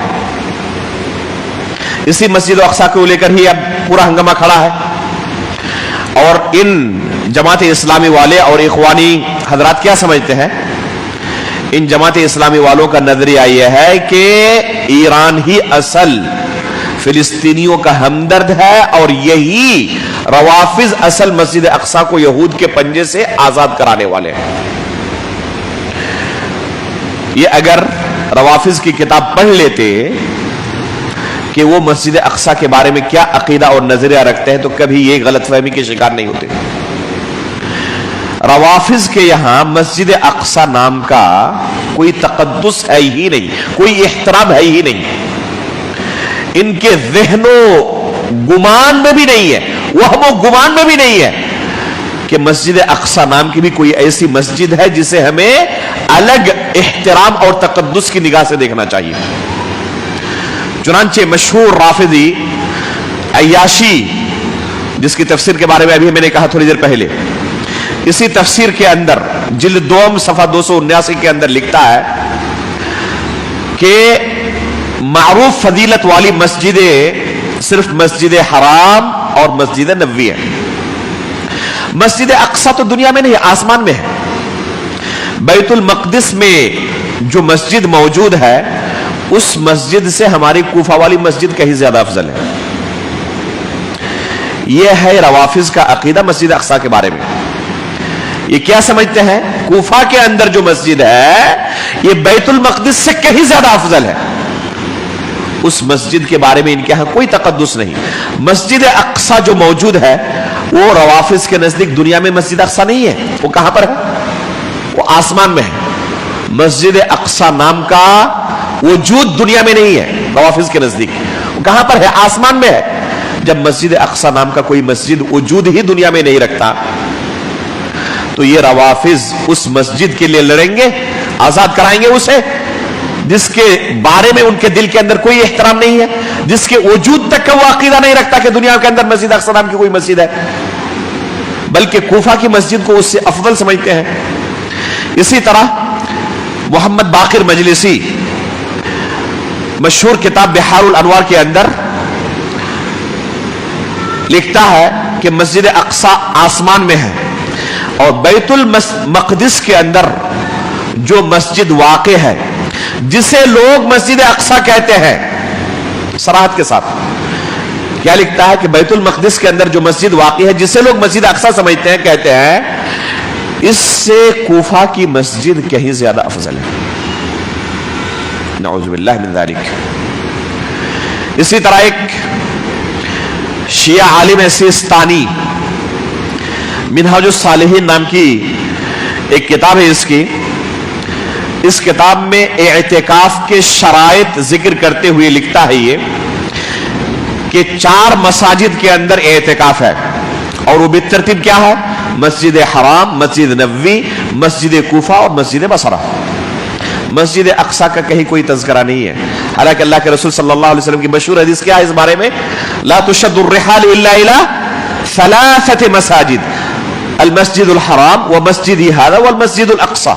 اسی مسجد اقصی کو لے کر ہی اب پورا ہنگامہ کھڑا ہے. اور ان जमात इस्लामी वाले और इखवानी हजरात क्या समझते हैं? इन जमात इस्लामी वालों का नजरिया यह है कि ईरान ही असल फिलिस्तीनियों का हमदर्द है और यही रवाफिज असल मस्जिद अक्सा को यहूद के पंजे से आजाद कराने वाले हैं। ये अगर रवाफिज की किताब पढ़ लेते कि वो मस्जिद अक्सा के बारे में क्या अकीदा और नजरिया रखते हैं तो कभी ये गलतफहमी के शिकार नहीं होते। रवाफिज के यहां मस्जिद अक्सा नाम का कोई तकद्दुस है ही नहीं, कोई एहतराम है ही नहीं, इनके ज़हनो गुमान में भी नहीं है, वहमो गुमान में भी नहीं है कि मस्जिद अक्सा नाम की भी कोई ऐसी मस्जिद है जिसे हमें अलग एहतराम और तकद्दुस की निगाह से देखना चाहिए। चुनांचे मशहूर राफिदी अय्याशी, जिसकी तफसीर के बारे में अभी मैंने कहा थोड़ी देर पहले, इसी तफसीर के अंदर जिल्द 2 सफा 279 के अंदर लिखता है कि मारूफ फजीलत वाली मस्जिदें सिर्फ मस्जिद हराम और मस्जिद नबवी है। मस्जिद अक्सा तो दुनिया में नहीं, आसमान में है। बैतुल मक़दिस में जो मस्जिद मौजूद है उस मस्जिद से हमारी कूफा वाली मस्जिद कहीं ज्यादा अफजल है। यह है रवाफिज का अकीदा मस्जिद अक्सा के बारे में। ये क्या समझते हैं? कूफा के अंदर जो मस्जिद है ये बैतुल मक़दिस से कहीं ज्यादा अफजल है। उस मस्जिद के बारे में इनके यहां कोई तकद्दुस नहीं। मस्जिद अक्सा जो मौजूद है वो रवाफिज के नजदीक दुनिया में मस्जिद अक्सा नहीं है। वो कहां पर है? वो आसमान में है। मस्जिद अक्सा नाम का वजूद दुनिया में नहीं है रवाफिज के नजदीक। वो कहां पर है? आसमान में है। जब मस्जिद अक्सा नाम का कोई मस्जिद वजूद ही दुनिया में नहीं रखता तो ये रवाफिज उस मस्जिद के लिए लड़ेंगे, आजाद कराएंगे उसे, जिसके बारे में उनके दिल के अंदर कोई एहतराम नहीं है, जिसके वजूद तक का वो अकीदा नहीं रखता कि दुनिया के अंदर मस्जिद अक्सा नाम की कोई मस्जिद है, बल्कि कूफा की मस्जिद को उससे अफजल समझते हैं। इसी तरह मोहम्मद बाकिर मजलिसी मशहूर किताब बिहारुल अनवार के अंदर लिखता है कि मस्जिद अक्सा आसमान में है और बैतुल मक़दिस के अंदर जो मस्जिद वाक़े है जिसे लोग मस्जिद अक्सा कहते हैं, सराहत के साथ क्या लिखता है कि बैतुल मक़दिस के अंदर जो मस्जिद वाक़ी है जिसे लोग मस्जिद अक्सा समझते हैं, कहते हैं इससे कूफा की मस्जिद कहीं ज्यादा अफजल है। नऊज़ु बिल्लाहि मिन ज़ालिक। इसी तरह एक शिया आलिम सिस्तानी मिनहाजुस सालिहीन नाम की एक किताब है इसकी। इस किताब में एतिकाफ के शराइत जिक्र करते हुए लिखता है ये कि 4 मसाजिद के अंदर एतिकाफ है और वो बितरतीब क्या है? मस्जिद हराम, मस्जिद नबवी, मस्जिद कूफा और मस्जिद बसरा। मस्जिद अक्सा का कहीं कोई तज़किरा नहीं है। हालांकि अल्लाह के रसूल सल्लल्लाहु अलैहि वसल्लम की मशहूर हदीस क्या है इस बारे में? ला तुशद्दुर रिहाल इल्ला इला सलासति मसाजिद, अल मस्जिदुल हराम व मस्जिदी हादा वल मस्जिदुल अक्सा।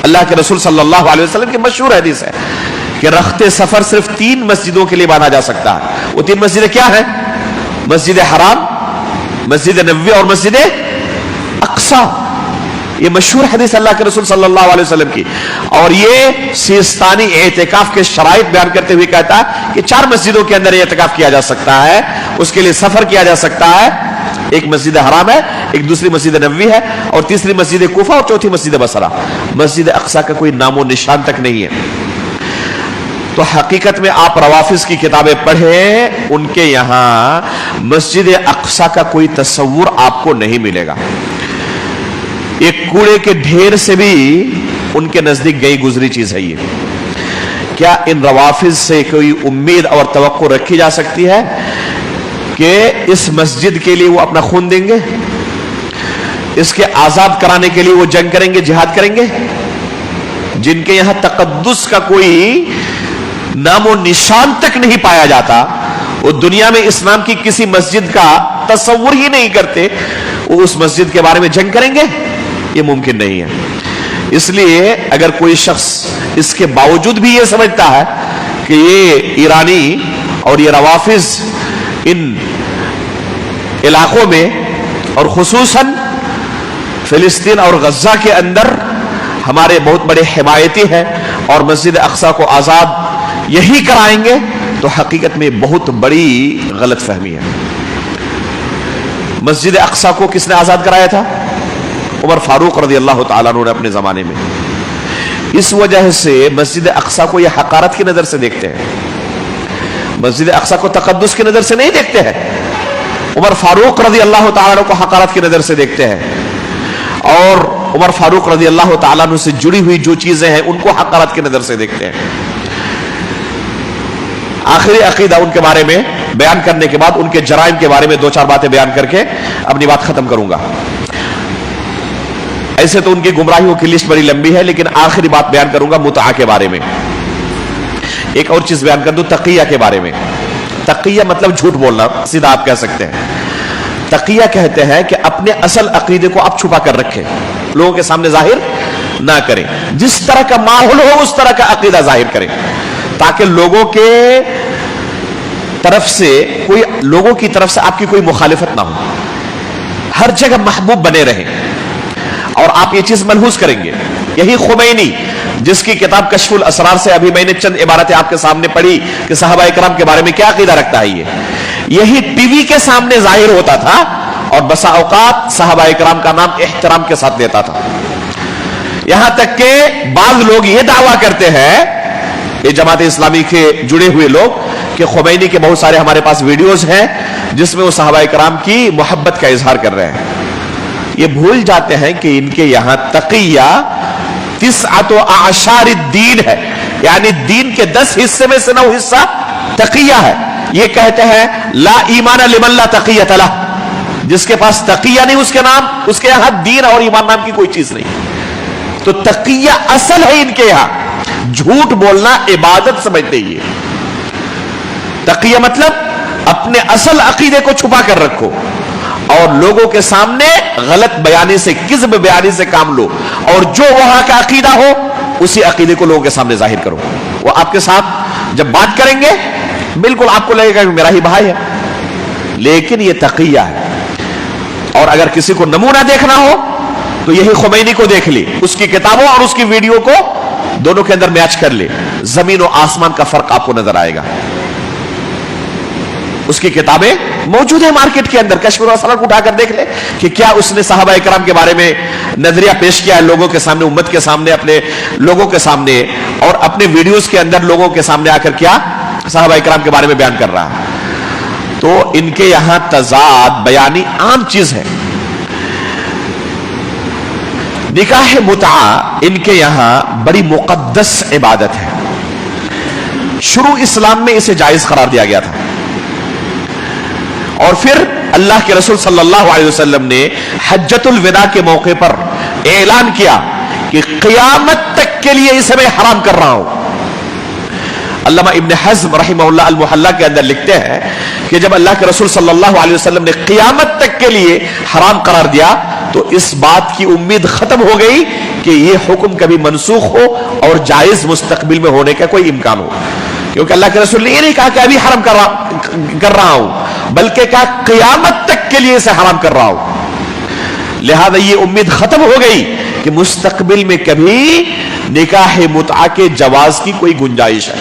अल्लाह के रसूल सल्लल्लाहु अलैहि वसल्लम की मशहूर हदीस है कि रखते सफर सिर्फ 3 मस्जिदों के लिए बांधा जा सकता है। वो 3 मस्जिदें क्या है? मस्जिद हराम, मस्जिद नबवी और मस्जिद अक्सा। ये मशहूर हदीस अल्लाह के रसूल सल्लल्लाहु अलैहि वसल्लम की। और ये सिस्तानी एतिकाफ के शराइत बयान करते हुए कहता है कि 4 मस्जिदों के अंदर एतिकाफ किया जा सकता है, उसके लिए सफर किया जा सकता है। एक मस्जिद हराम है, एक दूसरी मस्जिद नबवी है और तीसरी मस्जिद कूफा और चौथी मस्जिद बसरा। मस्जिद अक्सा का कोई नामो निशान तक नहीं है। तो हकीकत में आप रवाफिज की किताबें पढ़ें, उनके यहां मस्जिद अक्सा का कोई तस्वुर आपको नहीं मिलेगा। एक कूड़े के ढेर से भी उनके नजदीक गई गुजरी चीज है ये। क्या इन रवाफिज से कोई उम्मीद और तवक्को रखी जा सकती है कि इस मस्जिद के लिए वो अपना खून देंगे, इसके आजाद कराने के लिए वो जंग करेंगे, जिहाद करेंगे? जिनके यहां तकद्दुस का कोई नामो निशान तक नहीं पाया जाता, वो दुनिया में इस्लाम की किसी मस्जिद का तस्वुर ही नहीं करते, वो उस मस्जिद के बारे में जंग करेंगे? ये मुमकिन नहीं है। इसलिए अगर कोई शख्स इसके बावजूद भी ये समझता है कि ये ईरानी और ये रवाफिज इन इलाकों में اور خصوصاً فلسطین اور غزہ کے اندر ہمارے بہت بڑے حمایتی ہیں اور مسجد اقصی کو آزاد یہی کرائیں گے، تو حقیقت میں بہت بڑی غلط فہمی ہے۔ مسجد اقصی کو کس نے آزاد کرایا تھا؟ عمر فاروق رضی اللہ تعالیٰ عنہ نے اپنے زمانے میں۔ اس وجہ سے مسجد اقصی کو یہ حقارت کی نظر سے دیکھتے ہیں، مسجد اقصی کو تقدس کی نظر سے نہیں دیکھتے ہیں، عمر فاروق رضی اللہ تعالیٰ عنہ کو حقارت کی نظر سے دیکھتے ہیں، اور عمر فاروق رضی اللہ تعالیٰ عنہ سے جڑی ہوئی جو چیزیں ہیں ان کو حقارت کی نظر سے دیکھتے ہیں۔ آخری عقیدہ ان کے بارے میں بیان کرنے کے بعد ان کے جرائم کے بارے میں دو چار باتیں بیان کر کے اپنی بات ختم کروں گا۔ ایسے تو ان کی گمراہیوں کی لسٹ بڑی لمبی ہے، لیکن آخری بات بیان کروں گا متعہ کے بارے میں۔ ایک اور چیز بیان کر دوں تقیہ کے بارے میں۔ تقیہ مطلب جھوٹ بولنا، سیدھا آپ کہہ سکتے ہیں۔ تقیہ کہتے ہیں کہ اپنے اصل عقیدے کو آپ چھپا کر رکھیں، لوگوں کے سامنے ظاہر نہ کریں، جس طرح کا ماحول ہو اس طرح کا عقیدہ ظاہر کریں، تاکہ لوگوں کے طرف سے لوگوں کی طرف سے آپ کی کوئی مخالفت نہ ہو، ہر جگہ محبوب بنے رہیں۔ اور آپ یہ چیز ملحوظ کریں گے، یہی خمینی جس کی کتاب کشف الاسرار سے ابھی میں نے چند عبارتیں آپ کے سامنے پڑھی کہ صحابہ کرام کے بارے میں کیا عقیدہ رکھتا ہے، یہی ٹی وی کے سامنے ظاہر ہوتا تھا اور بسا اوقات صحابہ کرام کا نام احترام کے ساتھ لیتا تھا۔ یہاں تک کہ بعض لوگ یہ دعویٰ کرتے ہیں، یہ جماعت اسلامی کے جڑے ہوئے لوگ، کہ خمینی کے بہت سارے ہمارے پاس ویڈیوز ہیں جس میں وہ صحابہ کرام کی محبت کا اظہار کر رہے ہیں۔ یہ بھول جاتے ہیں کہ ان کے یہاں تقیہ 9 اعشار الدین ہے، یعنی دین کے 10 حصے میں سے 9 حصہ تقیہ ہے۔ یہ کہتے ہیں لا ایمان لمن لا تقیۃ لہ، جس کے پاس تقیہ نہیں اس کے یہاں دین اور ایمان نام کی کوئی چیز نہیں۔ تو تقیہ اصل ہے ان کے یہاں، جھوٹ بولنا عبادت سمجھتے ہی ہے۔ تقیہ مطلب اپنے اصل عقیدے کو چھپا کر رکھو اور لوگوں کے سامنے غلط بیانی سے، کذب بیانی سے کام لو، اور جو وہاں کا عقیدہ ہو اسی عقیدے کو لوگوں کے سامنے ظاہر کرو۔ وہ آپ کے ساتھ جب بات کریں گے بالکل آپ کو لگے گا کہ میرا ہی بھائی ہے، لیکن یہ تقیہ ہے۔ اور اگر کسی کو نمونہ دیکھنا ہو تو یہی خمینی کو دیکھ لے، اس کی کتابوں اور اس کی ویڈیو کو دونوں کے اندر میچ کر لے، زمین و آسمان کا فرق آپ کو نظر آئے گا۔ اس کی کتابیں موجود ہیں مارکیٹ کے اندر، کشف الاسرار کو اٹھا کر دیکھ لے کہ کیا اس نے صحابہ کرام کے بارے میں نظریہ پیش کیا ہے لوگوں کے سامنے، امت کے سامنے، اپنے لوگوں کے سامنے، اور اپنے ویڈیوز کے اندر لوگوں کے سامنے آ کر کیا صحابہ کرام کے بارے میں بیان کر رہا ہے۔ تو ان کے یہاں تضاد بیانی عام چیز ہے۔ نکاح متعہ ان کے یہاں بڑی مقدس عبادت ہے، شروع اسلام میں اسے جائز قرار دیا گیا تھا، اور پھر اللہ کے رسول صلی اللہ علیہ وسلم نے حجۃ الوداع کے موقع پر اعلان کیا کہ قیامت تک کے لیے اسے میں حرام کر رہا ہوں۔ علامہ ابن حزم رحمہ اللہ المحلہ کے اندر لکھتے ہیں کہ جب اللہ کے رسول صلی اللہ علیہ وسلم نے قیامت تک کے لیے حرام قرار دیا تو اس بات کی امید ختم ہو گئی کہ یہ حکم کبھی منسوخ ہو اور جائز مستقبل میں ہونے کا کوئی امکان ہو، کیونکہ اللہ کے رسول نے یہ نہیں کہا کہ ابھی حرام کر رہا ہوں، بلکہ کہا قیامت تک کے لیے اسے حرام کر رہا ہوں۔ لہذا یہ امید ختم ہو گئی کہ مستقبل میں کبھی نکاح متعہ کے جواز کی کوئی گنجائش ہے۔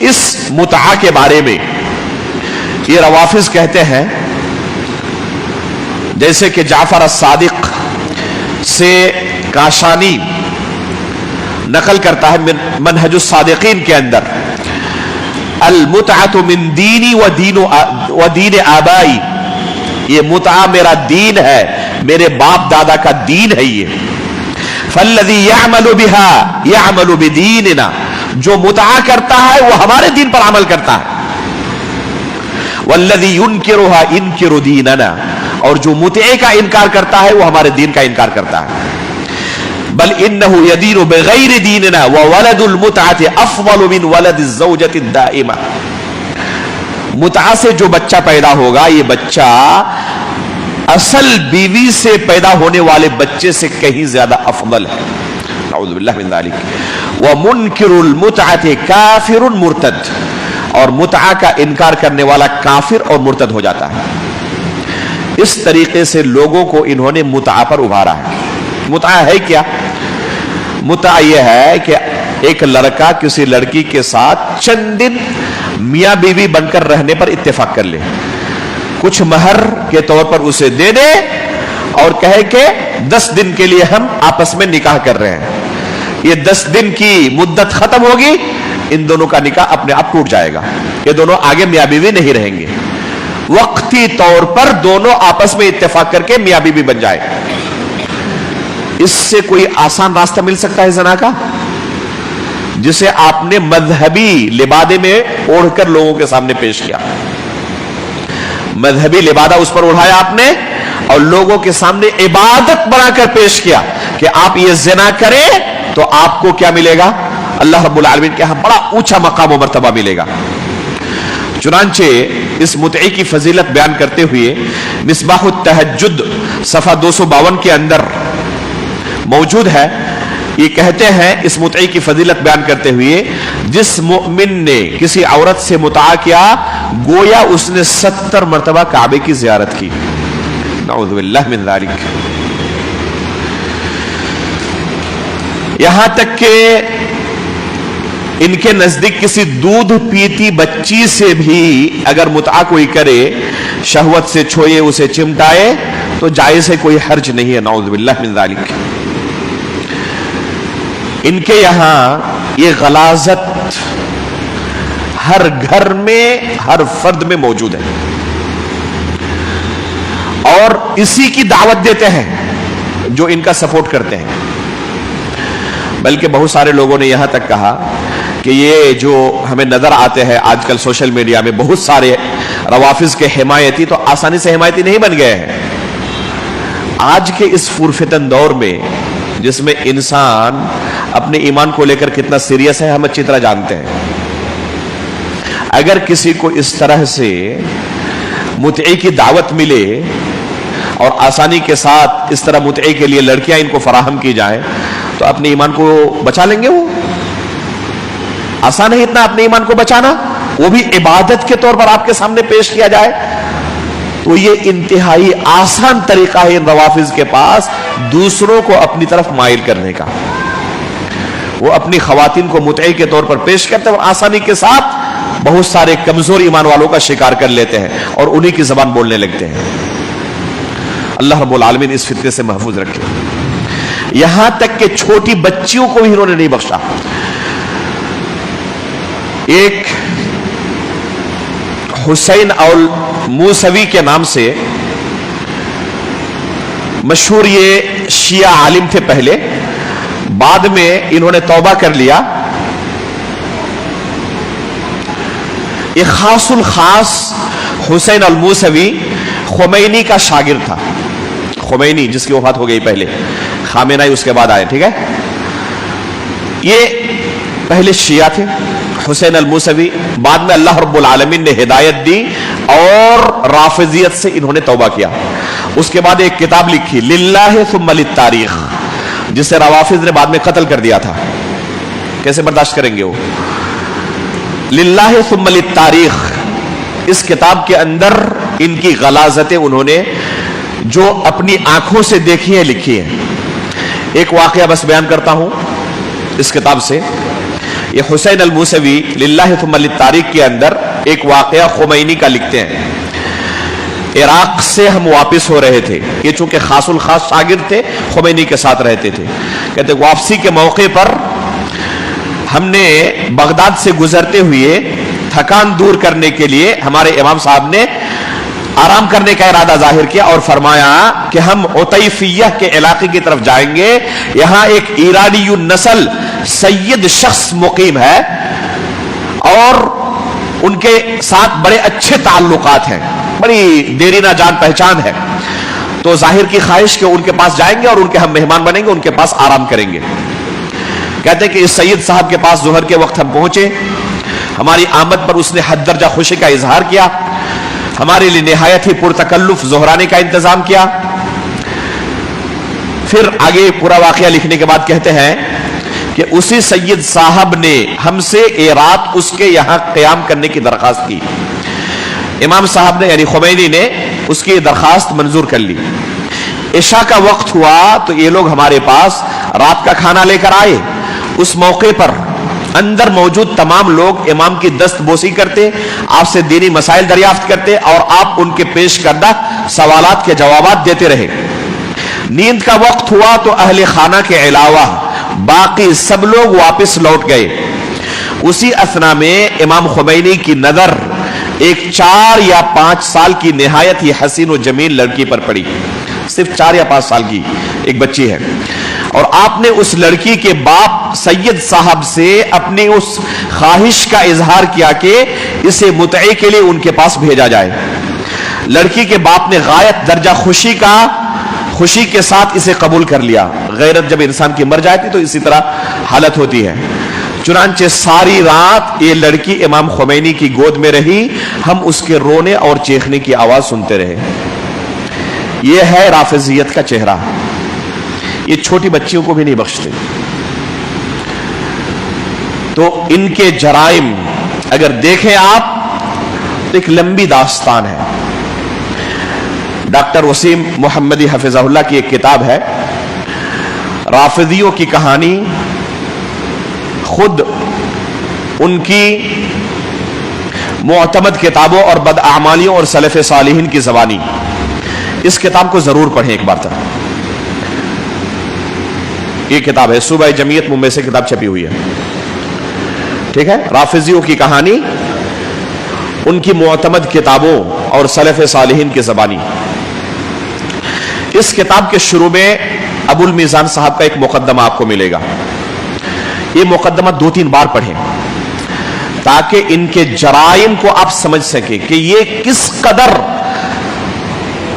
اس متعہ کے بارے میں یہ روافض کہتے ہیں، جیسے کہ جعفر الصادق سے کاشانی نقل کرتا ہے منہج الصادقین کے اندر، المتعۃ من دینی و دین آبائی، یہ متعہ میرا دین ہے، میرے باپ دادا کا دین ہے یہ۔ فالذی یعمل بها یعمل بدیننا، جو متعہ کرتا ہے وہ ہمارے دین پر عمل کرتا ہے۔ والذی ینکرها ینکر دیننا، اور جو متعے کا انکار کرتا ہے وہ ہمارے دین کا انکار کرتا ہے۔ بل انہ یدین بغیر دیننا وولد المتعۃ افضل من ولد الزوجۃ الدائمہ، متعہ سے جو بچہ پیدا ہوگا یہ بچہ اصل بیوی سے پیدا ہونے والے بچے سے کہیں زیادہ افضل ہے، نعوذ باللہ من ذلک۔ ومنکر المتعۃ کافر مرتد، اور متعہ کا انکار کرنے والا کافر اور مرتد ہو جاتا ہے۔ اس طریقے سے لوگوں کو انہوں نے متع پر ابھارا ہے۔ متع ہے کیا؟ متع یہ ہے کہ ایک لڑکا کسی لڑکی کے ساتھ چند دن میاں بیوی بن کر رہنے پر اتفاق کر لے، کچھ مہر کے طور پر اسے دے دے اور کہے کہ 10 دن کے لیے ہم آپس میں نکاح کر رہے ہیں، یہ 10 دن کی مدت ختم ہوگی، ان دونوں کا نکاح اپنے آپ ٹوٹ جائے گا، یہ دونوں آگے میاں بیوی نہیں رہیں گے۔ وقتی طور پر دونوں آپس میں اتفاق کر کے میاں بیوی بن جائے۔ اس سے کوئی آسان راستہ مل سکتا ہے زنا کا، جسے آپ نے مذہبی لبادے میں اوڑھ کر لوگوں کے سامنے پیش کیا، مذہبی لبادہ اس پر اڑھایا آپ نے اور لوگوں کے سامنے عبادت بنا کر پیش کیا کہ آپ یہ زنا کریں تو آپ کو کیا ملے گا؟ اللہ رب العالمین کے ہاں بڑا اونچا مقام و مرتبہ ملے گا۔ چنانچہ اس متعے کی فضیلت بیان کرتے ہوئے مصباح التہجد صفحہ 252 کے اندر موجود ہے، یہ کہتے ہیں اس متعے کی فضیلت بیان کرتے ہوئے، جس مؤمن نے کسی عورت سے متعہ کیا گویا اس نے 70 مرتبہ کعبے کی زیارت کی۔ نعوذ باللہ من ذالک۔ یہاں تک کہ ان کے نزدیک کسی دودھ پیتی بچی سے بھی اگر متعہ کوئی کرے، شہوت سے چھوئے اسے چمٹائے تو جائز ہے، کوئی حرج نہیں ہے۔ نعوذ باللہ من ذالک۔ ان کے یہاں یہ غلاظت ہر گھر میں ہر فرد میں موجود ہے اور اسی کی دعوت دیتے ہیں جو ان کا سپورٹ کرتے ہیں۔ بلکہ بہت سارے لوگوں نے یہاں تک کہا کہ یہ جو ہمیں نظر آتے ہیں آج کل سوشل میڈیا میں بہت سارے روافض کے حمایتی، تو آسانی سے حمایتی نہیں بن گئے ہیں۔ آج کے اس فرفتن دور میں جس میں انسان اپنے ایمان کو لے کر کتنا سیریس ہے ہم اچھی طرح جانتے ہیں، اگر کسی کو اس طرح سے متعے کی دعوت ملے اور آسانی کے ساتھ اس طرح متعے کے لیے لڑکیاں ان کو فراہم کی جائیں تو اپنے ایمان کو بچا لیں گے۔ وہ آسان ہے اتنا اپنے ایمان کو بچانا، وہ بھی عبادت کے طور پر آپ کے سامنے پیش کیا جائے، تو یہ انتہائی آسان طریقہ ہے ان روافض کے پاس دوسروں کو اپنی طرف مائل کرنے کا۔ وہ اپنی خواتین کو متعے کے طور پر پیش کرتے ہیں اور آسانی کے ساتھ بہت سارے کمزور ایمان والوں کا شکار کر لیتے ہیں اور انہی کی زبان بولنے لگتے ہیں۔ اللہ رب العالمین اس فتنے سے محفوظ رکھے۔ یہاں تک کہ چھوٹی بچیوں کو بھی انہوں نے نہیں بخشا۔ ایک حسین الموسوی کے نام سے مشہور یہ شیعہ عالم تھے پہلے، بعد میں انہوں نے توبہ کر لیا۔ ایک خاص الخاص حسین الموسوی خمینی کا شاگرد تھا۔ خمینی جس کی وفات ہو گئی پہلے، خامنہ ہی اس کے بعد آئے، ٹھیک ہے۔ یہ پہلے شیعہ تھے حسین الموسوی، بعد میں اللہ رب العالمین نے ہدایت دی اور رافضیت سے انہوں نے توبہ کیا۔ اس کے بعد ایک کتاب لکھی للہ ثم للتاریخ، جسے روافض نے بعد میں قتل کر دیا تھا۔ کیسے برداشت کریں گے وہ؟ للہ ثم للتاریخ، اس کتاب کے اندر ان کی غلاظتیں انہوں نے جو اپنی آنکھوں سے دیکھی ہیں لکھی ہیں۔ ایک واقعہ بس بیان کرتا ہوں اس کتاب سے۔ یہ حسین الموسوی للہ ثم للتاریخ کے اندر ایک واقعہ خمینی کا لکھتے ہیں۔ عراق سے ہم واپس ہو رہے تھے، یہ چونکہ خاص الخاص شاگرد تھے، خمینی کے ساتھ رہتے تھے۔ کہتے واپسی کے موقع پر ہم نے بغداد سے گزرتے ہوئے تھکان دور کرنے کے لیے ہمارے امام صاحب نے آرام کرنے کا ارادہ ظاہر کیا اور فرمایا کہ ہم عطیفیہ کے علاقے کی طرف جائیں گے، یہاں ایک ایرانی النسل سید شخص مقیم ہے اور ان کے ساتھ بڑے اچھے تعلقات ہیں، بڑی دیرینہ جان پہچان ہے، تو ظاہر کی خواہش کہ ان کے پاس جائیں گے اور ان کے ہم مہمان بنیں گے، ان کے پاس آرام کریں گے۔ کہتے ہیں کہ اس سید صاحب کے پاس ظہر کے وقت ہم پہنچے، ہماری آمد پر اس نے حد درجہ خوشی کا اظہار کیا، ہمارے لیے نہایت ہی پرتکلف ظہرانے کا انتظام کیا۔ پھر آگے پورا واقعہ لکھنے کے بعد کہتے ہیں کہ اسی سید صاحب نے ہم سے رات اس کے یہاں قیام کرنے کی درخواست کی۔ امام صاحب نے یعنی خمینی نے اس کی درخواست منظور کر لی. عشاء کا وقت ہوا تو یہ لوگ ہمارے پاس رات کا کھانا لے کر آئے. اس موقع پر اندر موجود تمام لوگ امام کی دست بوسی کرتے, آپ سے دینی مسائل دریافت کرتے, اور آپ ان کے پیش کردہ سوالات کے جوابات دیتے رہے. نیند کا وقت ہوا تو اہل خانہ کے علاوہ باقی سب لوگ واپس لوٹ گئے. اسی اثنا میں امام خمینی کی نظر ایک 4 یا 5 سال کی نہایت ہی حسین و جمیل لڑکی پر پڑی. صرف 4 یا 5 سال کی ایک بچی ہے, اور آپ نے اس لڑکی کے باپ سید صاحب سے اپنی اس خواہش کا اظہار کیا کہ اسے متعے کے لیے ان کے پاس بھیجا جائے. لڑکی کے باپ نے غایت درجہ خوشی کے ساتھ اسے قبول کر لیا. غیرت جب انسان کی مر جاتی تو اسی طرح حالت ہوتی ہے. چنانچہ ساری رات یہ لڑکی امام خمینی کی گود میں رہی. ہم اس کے رونے اور چیخنے کی آواز سنتے رہے. یہ ہے رافضیت کا چہرہ. یہ چھوٹی بچیوں کو بھی نہیں بخشتے. تو ان کے جرائم اگر دیکھیں آپ تو ایک لمبی داستان ہے. ڈاکٹر وسیم محمدی حفظہ اللہ کی ایک کتاب ہے رافضیوں کی کہانی, خود ان کی معتمد کتابوں اور بداعمالیوں اور سلف صالحین کی زبانی. اس کتاب کو ضرور پڑھیں ایک بار تک. یہ کتاب ہے صوبہ جمعیت ممبئی سے کتاب چھپی ہوئی ہے. ٹھیک ہے, رافضیوں کی کہانی, ان کی معتمد کتابوں اور سلف صالحین کی زبانی. اس کتاب کے شروع میں ابو المیزان صاحب کا ایک مقدمہ آپ کو ملے گا. یہ مقدمہ 2-3 بار پڑھیں تاکہ ان کے جرائم کو آپ سمجھ سکیں کہ یہ کس قدر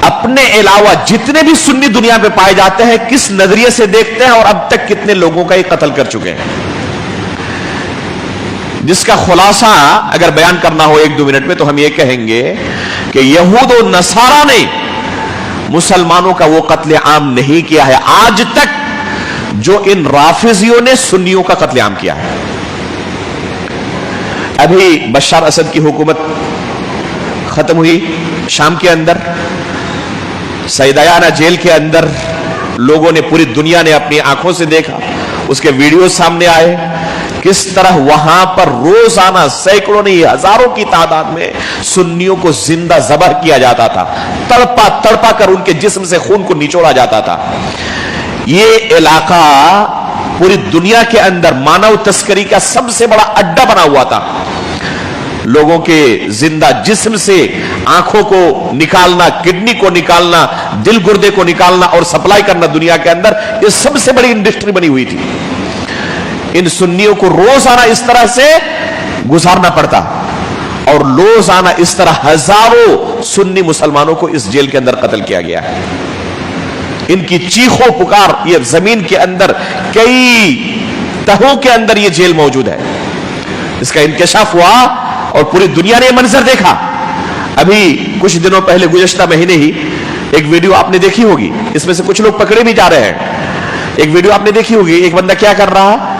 اپنے علاوہ جتنے بھی سنی دنیا پہ پائے جاتے ہیں کس نظریے سے دیکھتے ہیں, اور اب تک کتنے لوگوں کا یہ قتل کر چکے ہیں. جس کا خلاصہ اگر بیان کرنا ہو 1-2 منٹ میں تو ہم یہ کہیں گے کہ یہود و نصارہ نے مسلمانوں کا وہ قتل عام نہیں کیا ہے آج تک جو ان رافضیوں نے سنیوں کا قتل عام کیا ہے. ابھی بشار اسد کی حکومت ختم ہوئی شام کے اندر, سیدیانہ جیل کے اندر لوگوں نے, پوری دنیا نے اپنی آنکھوں سے دیکھا, اس کے ویڈیو سامنے آئے کس طرح وہاں پر روزانہ سینکڑوں نہیں ہزاروں کی تعداد میں سنیوں کو زندہ ذبح کیا جاتا تھا, تڑپا تڑپا کر ان کے جسم سے خون کو نچوڑا جاتا تھا. یہ علاقہ پوری دنیا کے اندر مانو تسکری کا سب سے بڑا اڈا بنا ہوا تھا. لوگوں کے زندہ جسم سے آنکھوں کو نکالنا, کڈنی کو نکالنا, دل گردے کو نکالنا اور سپلائی کرنا دنیا کے اندر, یہ سب سے بڑی انڈسٹری بنی ہوئی تھی. ان سنیوں کو روزانہ اس طرح سے گزارنا پڑتا, اور روزانہ اس طرح ہزاروں سنی مسلمانوں کو اس جیل کے اندر قتل کیا گیا ہے. ان کی چیخو پکار, یہ زمین کے اندر کئی تہوں کے اندر یہ جیل موجود ہے. اس کا انکشاف ہوا اور پوری دنیا نے یہ منظر دیکھا. ابھی کچھ دنوں پہلے گزشتہ مہینے ہی ایک ویڈیو آپ نے دیکھی ہوگی, اس میں سے کچھ لوگ پکڑے بھی جا رہے ہیں. ایک ویڈیو آپ نے دیکھی ہوگی, ایک بندہ کیا کر رہا,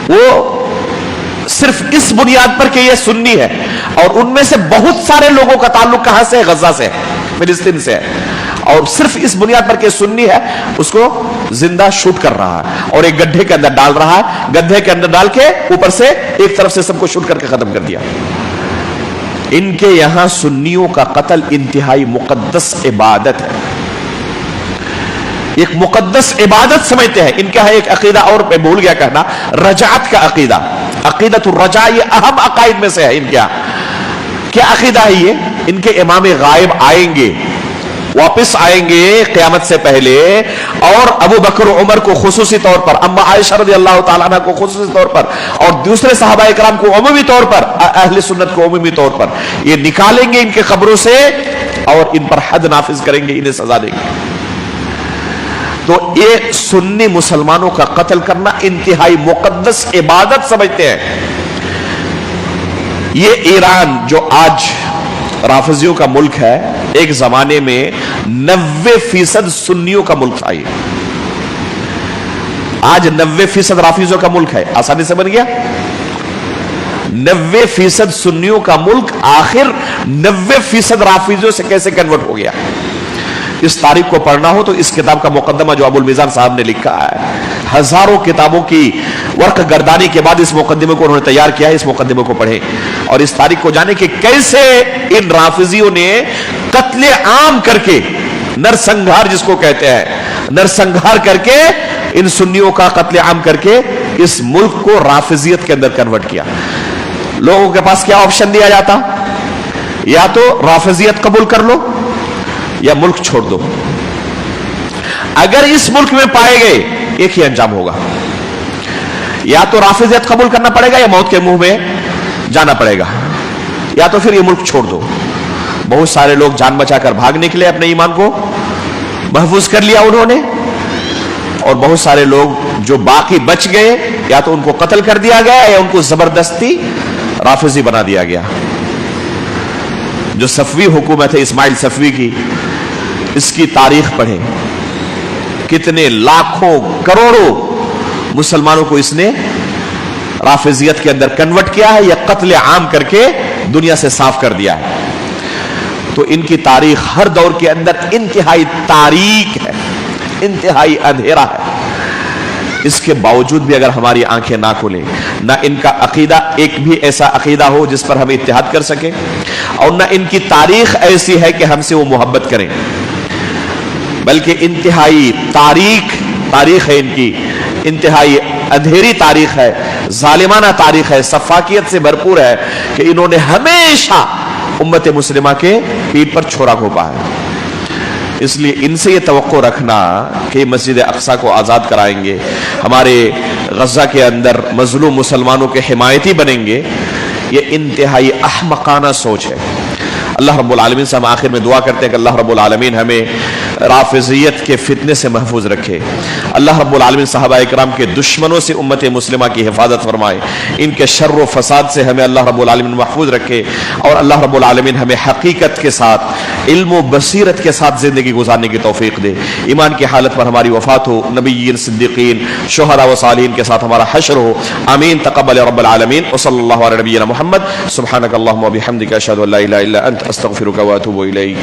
وہ صرف اس بنیاد پر کہ یہ سنی ہے, اور ان میں سے بہت سارے لوگوں کا تعلق کہاں سے ہے, غزہ سے, فلسطین سے ہے, اور صرف اس بنیاد پر کہ سنی ہے اس کو زندہ شوٹ کر رہا ہے اور ایک گڈھے کے اندر ڈال رہا ہے. گڈھے کے اندر ڈال کے اوپر سے ایک طرف سے سب کو شوٹ کر کے ختم کر دیا. ان کے یہاں سنیوں کا قتل انتہائی مقدس عبادت ہے, ایک مقدس عبادت سمجھتے ہیں. ان کا ہے ایک عقیدہ, اور میں بھول گیا کہنا, رجعت کا عقیدہ, عقیدت الرجع, یہ اہم عقائد میں سے ہے. ان کیا عقیدہ ہے یہ؟ ان کے امام غائب آئیں گے, واپس آئیں گے قیامت سے پہلے, اور ابو بکر و عمر کو خصوصی طور پر, اما عائشہ رضی اللہ تعالیٰ عنہ کو خصوصی طور پر, اور دوسرے صحابہ اکرام کو عمومی طور پر, اہل سنت کو عمومی طور پر یہ نکالیں گے ان کے قبروں سے اور ان پر حد نافذ کریں گے, انہیں سزا دیں گے. تو یہ سنی مسلمانوں کا قتل کرنا انتہائی مقدس عبادت سمجھتے ہیں. یہ ایران جو آج رافضیوں کا ملک ہے, ایک زمانے میں 90% سنیوں کا ملک تھا. یہ آج 90% رافضیوں کا ملک ہے. آسانی سے بن گیا. 90% सुन्नियों का मुल्क आखिर 90% राफिजियों से कैसे कन्वर्ट हो गया। इस तारीख को पढ़ना हो तो इस किताब का मुकदमा जो अबुल मिजान साहब ने लिखा है, हजारों किताबों की वर्क गर्दानी के बाद इस मुकदमे को उन्होंने तैयार किया है। इस मुकदमे को पढ़ें और इस तारीख को जाने कि कैसे इन राफिजियों ने कत्ले आम करके, नरसंहार जिसको कहते हैं, नरसंहार करके इन सुन्नियों का कत्ले आम करके इस मुल्क को राफिजियत के अंदर कन्वर्ट किया। लोगों के पास क्या ऑप्शन दिया जाता, या तो राफिजियत कबूल कर लो या मुल्क छोड़ दो। अगर इस मुल्क में पाए गए एक ही अंजाम होगा, या तो राफिजियत कबूल करना पड़ेगा या मौत के मुंह में जाना पड़ेगा, या तो फिर ये मुल्क छोड़ दो। बहुत सारे लोग जान बचाकर भाग निकले, अपने ईमान को महफूज कर लिया उन्होंने, और बहुत सारे लोग जो बाकी बच गए या तो उनको कत्ल कर दिया गया या उनको जबरदस्ती राफिजी बना दिया गया। जो सफवी हुकूमत है इस्माइल सफवी की, इसकी तारीख पढ़ें, कितने लाखों करोड़ों मुसलमानों को इसने राफिजियत के अंदर कन्वर्ट किया है या कत्ले आम करके दुनिया से साफ कर दिया है। तो इनकी तारीख हर दौर के अंदर इंतहाई तारीक है, इंतहाई अंधेरा है। इसके बावजूद भी अगर हमारी आंखें ना खुले, ना इनका अकीदा एक भी ऐसा अकीदा हो जिस पर हम इत्तेहाद कर सके, और ना इनकी तारीख ऐसी है कि हमसे वो मोहब्बत करें, बल्कि इंतहाई तारीख है इनकी, इंतहाई अंधेरी तारीख है, जालिमाना तारीख है, सफाकियत से भरपूर है कि इन्होंने हमेशा उम्मत मुस्लिमा के पीठ पर छोरा घोंपा है। इसलिए इनसे ये तवक्को रखना कि मस्जिद अक्सा को आज़ाद कराएंगे, हमारे गज़ा के अंदर मजलूम मुसलमानों के हिमायती बनेंगे, ये इंतहाई अहमकाना सोच है। अल्लाह रब्बुल आलमीन से हम आखिर में दुआ करते हैं कि अल्लाह रब्बुल आलमीन हमें राफिजियत के फितने से महफूज रखे। अल्लाह रब्बुल आलमीन सहाबा इकराम के दुश्मनों से उम्मत मुस्लिमा की हिफाजत फरमाए, इनके शर्र व फसाद से हमें अल्लाह रब्बुल आलमीन महफूज रखे, और अल्लाह रब्बुल आलमीन हमें हकीकत के साथ, इल्म व बसीरत के साथ जिंदगी गुजारने की तौफीक दे। ईमान की हालत पर हमारी वफात हो, नबिय्यीन, सिद्दीकीन, शुहदा व सालिहीन के साथ हमारा हश्र हो। आमीन तक़ब्बल रब्बुल आलमीन। व सल्लल्लाहु अला नबिय्यिना मुहम्मद। सुब्हानक अल्लाहुम्मा व बिहम्दिका अशहदु अल्ला इलाहा इल्ला अंत अस्तगफिरुका व अतूबु इलैक।